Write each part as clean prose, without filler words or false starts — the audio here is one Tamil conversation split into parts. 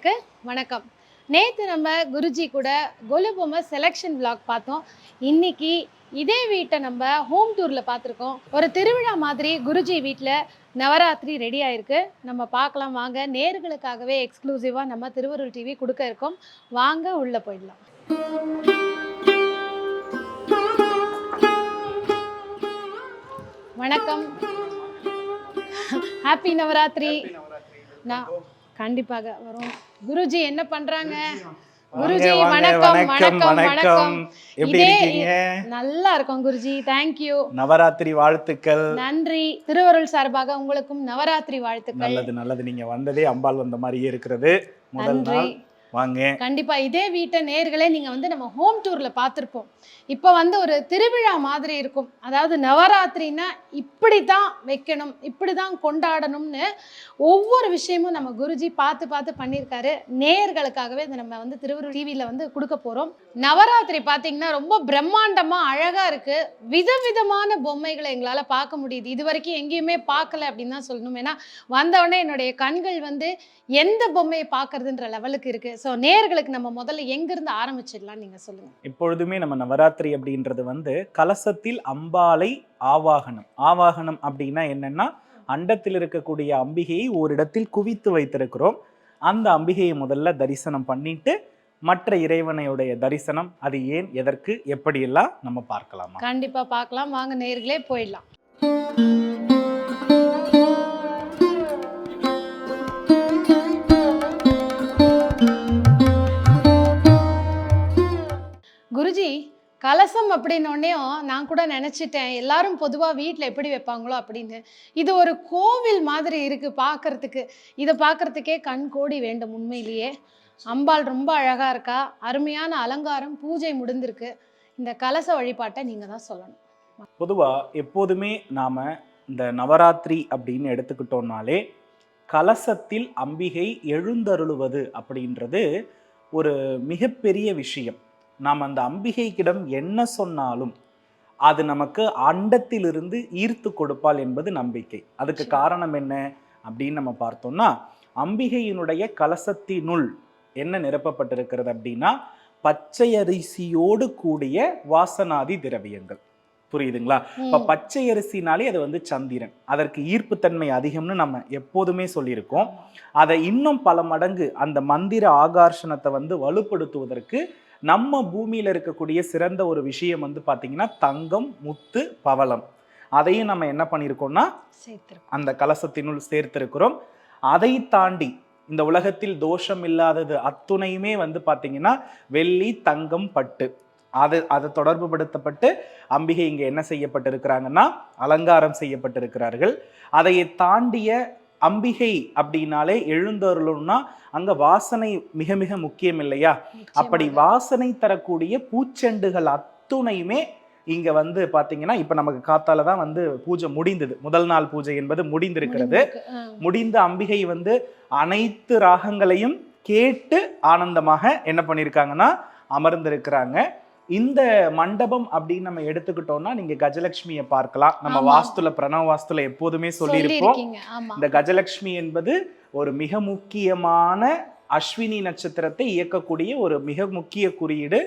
நேயர்களுக்கு வணக்கம். நேற்று நம்ம குருஜி கூட கொலு பொம்மை செலெக்ஷன் vlog பார்த்தோம். இன்னைக்கு இதே வீட்டை நம்ம ஹோம் டூரில் பார்த்துருக்கோம். ஒரு திருவிழா மாதிரி குருஜி வீட்டில் நவராத்திரி ரெடி ஆயிருக்கு. நம்ம பார்க்கலாம் வாங்க. நேயர்களுக்காகவே எக்ஸ்க்ளூசிவாக நம்ம திருவருள் டிவி கொடுக்க இருக்கோம். வாங்க உள்ளே போயிடலாம். வணக்கம். ஹாப்பி நவராத்திரி. நான் கண்டிப்பாக வரும். குருஜி என்ன பண்றாங்க? குருஜி வணக்கம் வணக்கம் வணக்கம். எப்படி இருக்கீங்க? நல்லா இருக்கும் குருஜி. Thank you. நவராத்திரி வாழ்த்துக்கள். நன்றி. திருவருள் சார்பாக உங்களுக்கும் நவராத்திரி வாழ்த்துக்கள். நல்லது நல்லது. நீங்க வந்ததே அம்பாள் வந்த மாதிரியே இருக்கிறது. முதல் நாள் வாங்க. கண்டிப்பா இதே வீட்டை நேர்களே நீங்க நம்ம ஹோம் டூர்ல பார்த்துருப்போம். இப்போ ஒரு திருவிழா மாதிரி இருக்கும். அதாவது நவராத்திரினா இப்படிதான் வைக்கணும், இப்படிதான் கொண்டாடணும்னு ஒவ்வொரு விஷயமும் நம்ம குருஜி பார்த்து பார்த்து பண்ணியிருக்காரு. நேயர்களுக்காகவே இதை நம்ம திருவருள் டிவியில் கொடுக்க போகிறோம். நவராத்திரி பார்த்தீங்கன்னா ரொம்ப பிரம்மாண்டமாக அழகாக இருக்குது. விதவிதமான பொம்மைகளை எங்களால் பார்க்க முடியுது. இது வரைக்கும் எங்கேயுமே பார்க்கல அப்படின்னு தான் சொல்லணும். ஏன்னா வந்தவுடனே என்னுடைய கண்கள் எந்த பொம்மையை பார்க்கறதுன்ற லெவலுக்கு இருக்குது. ஸோ நேயர்களுக்கு நம்ம முதல்ல எங்கேருந்து ஆரம்பிச்சிடலாம் நீங்கள் சொல்லுங்கள். இப்பொழுதுமே நம்ம நவராத்திரி அப்படின்றது கலசத்தில் அம்பாளை ஆவாகனம் அப்படின்னா என்னன்னா, அண்டத்தில் இருக்கக்கூடிய அம்பிகையை ஓரிடத்தில் குவித்து வைத்திருக்கிறோம். அந்த அம்பிகையை முதல்ல தரிசனம் பண்ணிட்டு மற்ற இறைவனையுடைய தரிசனம் அது ஏன், எதற்கு, எப்படியெல்லாம் நம்ம பார்க்கலாமா? கண்டிப்பா பார்க்கலாம் வாங்க நேயர்களே போயிடலாம். குருஜி, கலசம் அப்படின்னோடனேயும் நான் கூட நினச்சிட்டேன் எல்லாரும் பொதுவாக வீட்டில் எப்படி வைப்பாங்களோ அப்படின்னு. இது ஒரு கோவில் மாதிரி இருக்குது பார்க்கறதுக்கு. இதை பார்க்கறதுக்கே கண் கோடி வேண்டும். உண்மையிலேயே அம்பாள் ரொம்ப அழகாக இருக்கா. அருமையான அலங்காரம், பூஜை முடிந்திருக்கு. இந்த கலச வழிபாட்டை நீங்கள் தான் சொல்லணும். பொதுவாக எப்போதுமே நாம் இந்த நவராத்திரி அப்படின்னு எடுத்துக்கிட்டோம்னாலே கலசத்தில் அம்பிகை எழுந்தருளுவது அப்படின்றது ஒரு மிகப்பெரிய விஷயம். நாம் அந்த அம்பிகைக்கிடம் என்ன சொன்னாலும் அது நமக்கு அண்டத்திலிருந்து ஈர்த்து கொடுப்பாள் என்பது நம்பிக்கை. அதுக்கு காரணம் என்ன அப்படின்னு நம்ம பார்த்தோம்னா, அம்பிகையினுடைய கலசத்தினுள் என்ன நிரப்பப்பட்டிருக்கிறது அப்படின்னா, பச்சை அரிசியோடு கூடிய வாசனாதி திரவியங்கள். புரியுதுங்களா? இப்ப பச்சை அரிசினாலே அது சந்திரன், அதற்கு ஈர்ப்புத்தன்மை அதிகம்னு நம்ம எப்போதுமே சொல்லியிருக்கோம். அதை இன்னும் பல மடங்கு அந்த மந்திர ஆகர்ஷணத்தை வலுப்படுத்துவதற்கு நம்ம பூமியில இருக்கக்கூடிய சிறந்த ஒரு விஷயம் பார்த்தீங்கன்னா தங்கம், முத்து, பவளம். அதையும் நம்ம என்ன பண்ணியிருக்கோம்னா அந்த கலசத்தினுள் சேர்த்திருக்கிறோம். அதை தாண்டி இந்த உலகத்தில் தோஷம் இல்லாதது அத்துணையுமே பார்த்தீங்கன்னா வெள்ளி, தங்கம், பட்டு அதை தொடர்பு படுத்தப்பட்டு அம்பிகை இங்க என்ன செய்யப்பட்டிருக்கிறாங்கன்னா அலங்காரம் செய்யப்பட்டிருக்கிறார்கள். அதை தாண்டிய அம்பிகை அப்படின்னாலே எழுந்தருளும்னா அங்க வாசனை மிக மிக முக்கியம் இல்லையா? அப்படி வாசனை தரக்கூடிய பூச்செண்டுகள் அத்துணையுமே இங்க பாத்தீங்கன்னா இப்ப நமக்கு காத்தால தான் பூஜை முடிந்தது. முதல் நாள் பூஜை என்பது முடிந்திருக்கிறது. முடிந்த அம்பிகை அனைத்து ராகங்களையும் கேட்டு ஆனந்தமாக என்ன பண்ணிருக்காங்கன்னா அமர்ந்திருக்கிறாங்க. இந்த மண்டபம் அப்படின்னு நம்ம எடுத்துக்கிட்டோம்னா நீங்க கஜலட்சுமியை பார்க்கலாம். நம்ம வாஸ்துல பிரணவ வாஸ்துல எப்போதுமே சொல்லியிருப்போம், இந்த கஜலட்சுமி என்பது ஒரு மிக முக்கியமான அஸ்வினி நட்சத்திரத்தை இயக்கக்கூடிய ஒரு மிக முக்கிய குறியீடு.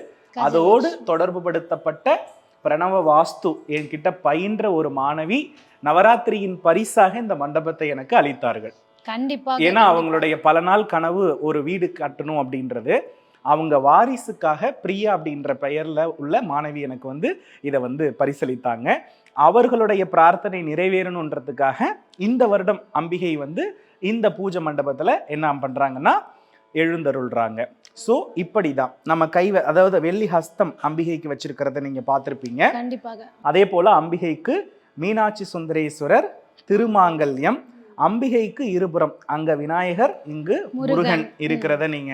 அதோடு தொடர்பு படுத்தப்பட்ட பிரணவ வாஸ்து என்கிட்ட பயின்ற ஒரு மாணவி நவராத்திரியின் பரிசாக இந்த மண்டபத்தை எனக்கு அளித்தார்கள். கண்டிப்பா. ஏன்னா அவங்களுடைய பல நாள் கனவு ஒரு வீடு கட்டணும் அப்படின்றது. அவங்க வாரிசுக்காக பிரியா அப்படின்ற பெயர்ல உள்ள மாணவி எனக்கு இதை பரிசளித்தாங்க. அவர்களுடைய பிரார்த்தனை நிறைவேறணுன்றதுக்காக இந்த வருடம் அம்பிகை இந்த பூஜை மண்டபத்துல என்ன பண்றாங்கன்னா எழுந்தருள்றாங்க. ஸோ இப்படிதான் நம்ம அதாவது வெள்ளி ஹஸ்தம் அம்பிகைக்கு வச்சிருக்கிறத நீங்க பார்த்திருப்பீங்க. கண்டிப்பாக. அதே போல அம்பிகைக்கு மீனாட்சி சுந்தரேஸ்வரர் திருமாங்கல்யம், அம்பிகைக்கு இருபுறம் அங்க விநாயகர், இங்கு முருகன் இருக்கிறத நீங்க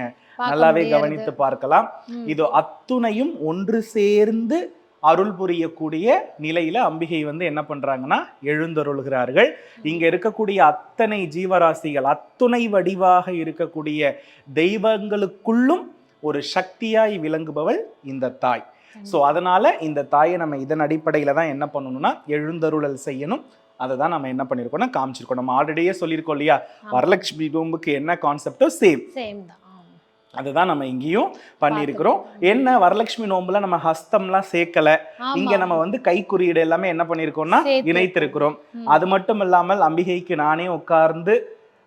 நல்லாவே கவனித்து பார்க்கலாம். இது அத்துணையும் ஒன்று சேர்ந்து அருள் புரியக்கூடிய நிலையில அம்பிகை என்ன பண்றாங்கன்னா எழுந்தருள்கிறார்கள். இங்க இருக்கக்கூடிய அத்தனை ஜீவராசிகள் அத்துணை வடிவாக இருக்கக்கூடிய தெய்வங்களுக்குள்ளும் ஒரு சக்தியாய் விளங்குபவள் இந்த தாய். ஸோ அதனால இந்த தாயை நம்ம இதன் அடிப்படையில தான் என்ன பண்ணணும்னா எழுந்தருளல் செய்யணும். அதை தான் நம்ம என்ன பண்ணியிருக்கோம்னா காமிச்சிருக்கோம். நம்ம ஆல்ரெடியே சொல்லியிருக்கோம் இல்லையா, வரலட்சுமி நோம்புக்கு என்ன கான்செப்டோ சேம் தான். அதுதான் நம்ம இங்கேயும் பண்ணியிருக்கிறோம். என்ன வரலட்சுமி நோம்புல நம்ம ஹஸ்தம்லாம் சேர்க்கல, இங்க நம்ம வந்து கை குறியீடு எல்லாமே என்ன பண்ணியிருக்கோம்னா இணைத்திருக்கிறோம். அது மட்டும் இல்லாமல் அம்பிகைக்கு நானே உட்கார்ந்து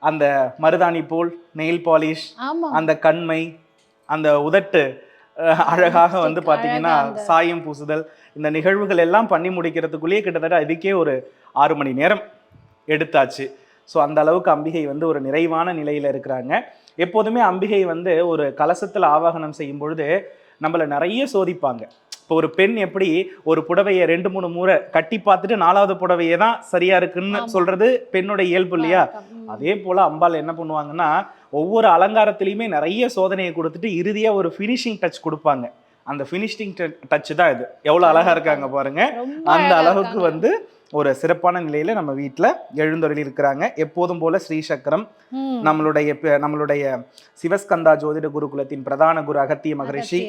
அந்த மருதாணி போல் நெயில் பாலிஷ், அந்த கண்மை, அந்த உதட்டு அழகாக வந்து பாத்தீங்கன்னா சாயம் பூசுதல், இந்த நிகழ்வுகள் எல்லாம் பண்ணி முடிக்கிறதுக்குள்ளேயே கிட்டத்தட்ட இதுக்கே ஒரு 6 மணி நேரம் எடுத்தாச்சு. ஸோ அந்த அளவுக்கு அம்பிகை வந்து ஒரு நிறைவான நிலையில இருக்கிறாங்க. எப்போதுமே அம்பிகை வந்து ஒரு கலசத்தில் ஆவாகனம் செய்யும் பொழுது நம்மளை நிறைய சோதிப்பாங்க. இப்போ ஒரு பெண் எப்படி ஒரு புடவையை 2-3 முறை கட்டி பார்த்துட்டு 4வது புடவையே தான் சரியா இருக்குன்னு சொல்றது பெண்ணோட இயல்பு இல்லையா? அதே போல அம்பாள் என்ன பண்ணுவாங்கன்னா ஒவ்வொரு அலங்காரத்திலையுமே நிறைய சோதனையை கொடுத்துட்டு இறுதியா ஒரு ஃபினிஷிங் டச் கொடுப்பாங்க. அந்த ஃபினிஷிங் டச் தான் இது. எவ்வளவு அழகா இருக்காங்க பாருங்க. அந்த அளவுக்கு வந்து ஒரு சிறப்பான நிலையில நம்ம வீட்டுல எழுந்தருளி இருக்கிறாங்க. எப்போதும் போல ஸ்ரீசக்கரம், நம்மளுடைய சிவஸ்கந்தா ஜோதிட குருகுலத்தின் பிரதான குரு அகத்திய மகரிஷி,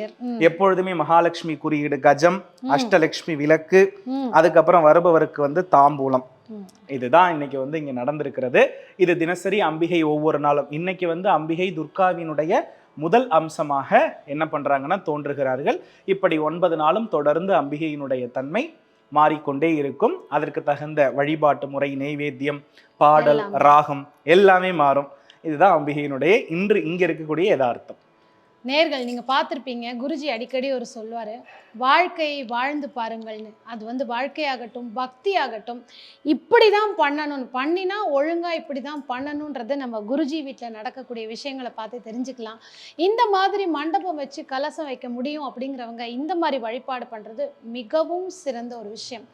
எப்பொழுதுமே மகாலட்சுமி குறியீடு கஜம், அஷ்டலட்சுமி விளக்கு, அதுக்கப்புறம் வருபவருக்கு வந்து தாம்பூலம். இதுதான் இன்னைக்கு வந்து இங்க நடந்திருக்கிறது. இது தினசரி அம்பிகை ஒவ்வொரு நாளும் இன்னைக்கு வந்து அம்பிகை துர்காவினுடைய முதல் அம்சமாக என்ன பண்றாங்கன்னா தோன்றுகிறார்கள். இப்படி 9 நாளும் தொடர்ந்து அம்பிகையினுடைய தன்மை மாறிக்கொண்டே இருக்கும். அதற்கு தகுந்த வழிபாட்டு முறை, நெய்வேத்தியம், பாடல், ராகம் எல்லாமே மாறும். இதுதான் அம்பிகையினுடைய இன்று இங்க இருக்கக்கூடிய யதார்த்தம். நேர்கள் நீங்க பார்த்துருப்பீங்க, குருஜி அடிக்கடி ஒரு சொல்வாரு, வாழ்க்கையை வாழ்ந்து பாருங்கள்னு. அது வந்து வாழ்க்கையாகட்டும் பக்தி ஆகட்டும் இப்படிதான் பண்ணணும், பண்ணினா ஒழுங்கா இப்படிதான் பண்ணணும்ன்றது நம்ம குருஜி வீட்டில் நடக்கக்கூடிய விஷயங்களை பார்த்து தெரிஞ்சுக்கலாம். இந்த மாதிரி மண்டபம் வச்சு கலசம் வைக்க முடியும் அப்படிங்கிறவங்க இந்த மாதிரி வழிபாடு பண்றது மிகவும் சிறந்த ஒரு விஷயம்.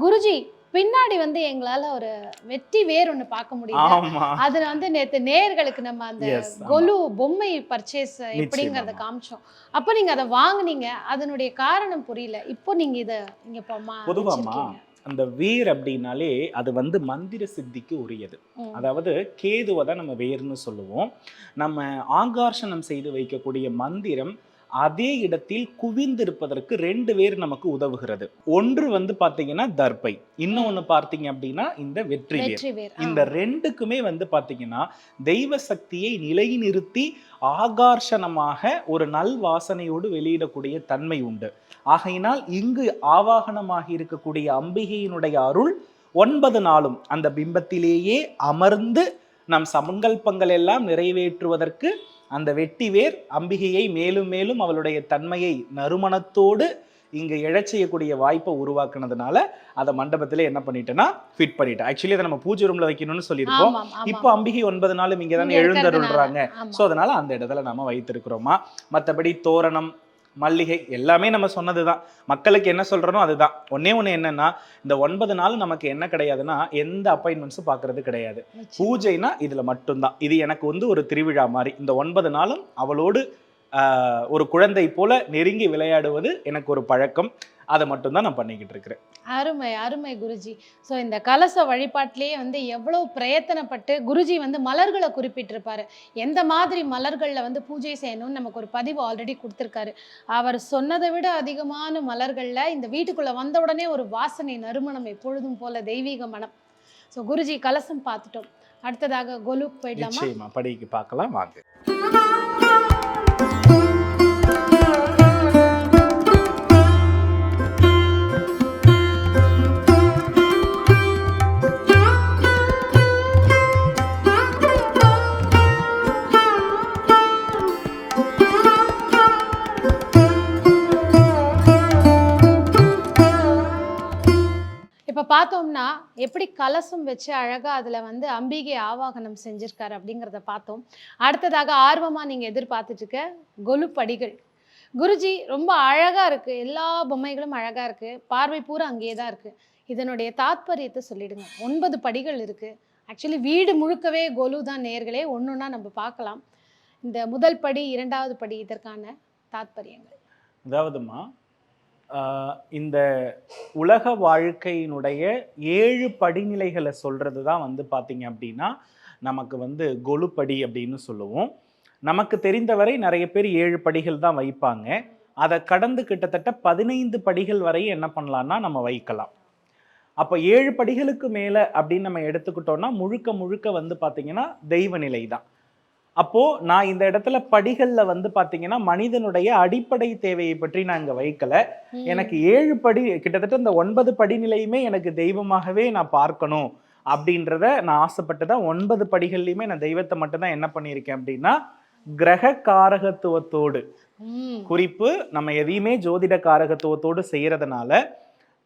குருஜி பின்னாடி வந்து எங்களால ஒரு வெற்றி வேர் ஒண்ணு பார்க்க முடியும். அதுல வந்து நேத்து நேர்களுக்கு நம்ம அந்த கொலு பொம்மை பர்ச்சேஸ் எப்படிங்கறத காமிச்சோம். அப்ப நீங்க அதை வாங்குனீங்க, அதனுடைய காரணம் புரியல. இப்போ நீங்க இத இங்க பொதுவாமா அந்த வேர் அப்படின்னாலே அது வந்து மந்திர சித்திக்கு உரியது. அதாவது கேதுவை தான் நம்ம வேர்னு சொல்லுவோம். நம்ம ஆகர்ஷணம் செய்து வைக்கக்கூடிய மந்திரம் அதே இடத்தில் குவிந்திருப்பதற்கு 2 வேர் நமக்கு உதவுகிறது. ஒன்று வந்து பாத்தீங்கன்னா தர்பை, இன்னொன்னு பார்த்தீங்க அப்படின்னா இந்த வெற்றி வேர். இந்த 2க்குமே வந்து பாத்தீங்கன்னா தெய்வ சக்தியை நிலைநிறுத்தி ஆகர்ஷணமாக ஒரு நல் வாசனையோடு வெளியிடக்கூடிய தன்மை உண்டு. ஆகையினால் இங்கு ஆவாகனமாகி இருக்கக்கூடிய அம்பிகையினுடைய அருள் 9 நாளும் அந்த பிம்பத்திலேயே அமர்ந்து நம் சங்கல்பங்கள் எல்லாம் நிறைவேற்றுவதற்கு அந்த வெட்டிவேர் அம்பிகையை மேலும் மேலும் அவளுடைய தன்மையை நறுமணத்தோடு இங்க எழச் செய்யக்கூடிய வாய்ப்பை உருவாக்குனதுனால அதை மண்டபத்துல என்ன பண்ணிட்டேன்னா ஃபிட் பண்ணிட்டேன். ஆக்சுவலி அதை நம்ம பூஜை ரூம்ல வைக்கணும்னு சொல்லியிருக்கோம். இப்போ அம்பிகை 9 நாளும் இங்க தானே எழுந்தருள்றாங்க. ஸோ அதனால அந்த இடத்துல நம்ம வைத்திருக்கிறோமா. மற்றபடி தோரணம், மல்லிகை எல்லாமே நம்ம சொன்னதுதான். மக்களுக்கு என்ன சொல்றனோ அதுதான். ஒன்னே ஒண்ணு என்னன்னா, இந்த 9 நாள் நமக்கு என்ன கிடையாதுன்னா எந்த அப்பாயின்மெண்ட்ஸும் பார்க்கறது கிடையாது. பூஜைனா இதுல மட்டும்தான். இது எனக்கு வந்து ஒரு திருவிழா மாதிரி. இந்த 9 நாளும் அவளோடு ஒரு குழந்தை போல நெருங்கி விளையாடுவது எனக்கு ஒரு பழக்கம். அதை மட்டும்தான் நான் பண்ணிக்கிட்டு இருக்கிறேன். அருமை அருமை குருஜி. ஸோ இந்த கலச வழிபாட்டிலேயே வந்து எவ்வளோ பிரயத்தனப்பட்டு குருஜி வந்து மலர்களை குறிப்பிட்டிருப்பாரு. எந்த மாதிரி மலர்களில் வந்து பூஜை செய்யணும்னு நமக்கு ஒரு பதிவு ஆல்ரெடி கொடுத்துருக்காரு. அவர் சொன்னதை விட அதிகமான மலர்களில் இந்த வீட்டுக்குள்ளே வந்த உடனே ஒரு வாசனை, நறுமணம், எப்பொழுதும் போல தெய்வீக மனம். ஸோ குருஜி கலசம் பார்த்துட்டோம். அடுத்ததாக கொலுக்கு போயிடலாமா? நிச்சயமா படிக்கு பார்க்கலாம் வாங்க. இப்போ பார்த்தோம்னா எப்படி கலசம் வச்சு அழகா அதுல வந்து அம்பிகை ஆவாகனம் செஞ்சிருக்காரு அப்படிங்கிறத பார்த்தோம். அடுத்ததாக ஆர்வமா நீங்க எதிர்பார்த்துட்டு இருக்க கொலு படிகள். குருஜி ரொம்ப அழகா இருக்கு, எல்லா பொம்மைகளும் அழகா இருக்கு, பார்வை பூரா அங்கேயே தான் இருக்கு. இதனுடைய தாத்பரியத்தை சொல்லிடுங்க. 9 படிகள் இருக்கு. ஆக்சுவலி வீடு முழுக்கவே கொலு தான் நேர்களே. ஒன்னொன்னா நம்ம பார்க்கலாம். இந்த முதல் படி, 2வது படி, இதற்கான தாத்பரியங்கள். அதாவதுமா இந்த உலக வாழ்க்கையினுடைய 7 படிநிலைகளை சொல்றது தான் வந்து பார்த்தீங்க அப்படின்னா நமக்கு வந்து கொலுப்படி அப்படின்னு சொல்லுவோம். நமக்கு தெரிந்தவரை நிறைய பேர் 7 படிகள் தான் வைப்பாங்க. அதை கடந்து கிட்டத்தட்ட 15 படிகள் வரை என்ன பண்ணலாம்னா நம்ம வைக்கலாம். அப்போ 7 படிகளுக்கு மேலே அப்படின்னு நம்ம எடுத்துக்கிட்டோம்னா முழுக்க முழுக்க வந்து பார்த்தீங்கன்னா தெய்வ நிலை தான். அப்போ நான் இந்த இடத்துல படிகள்ல வந்து பாத்தீங்கன்னா மனிதனுடைய அடிப்படை தேவையை பற்றி நான் இங்க வைக்கல. எனக்கு 7 படி, கிட்டத்தட்ட இந்த 9 படிநிலையுமே எனக்கு தெய்வமாகவே நான் பார்க்கணும் அப்படின்றத நான் ஆசைப்பட்டுதான் 9 படிகள்லையுமே நான் தெய்வத்தை மட்டும் தான் என்ன பண்ணியிருக்கேன் அப்படின்னா கிரக காரகத்துவத்தோடு, குறிப்பு நம்ம எதையுமே ஜோதிட காரகத்துவத்தோடு செய்யறதுனால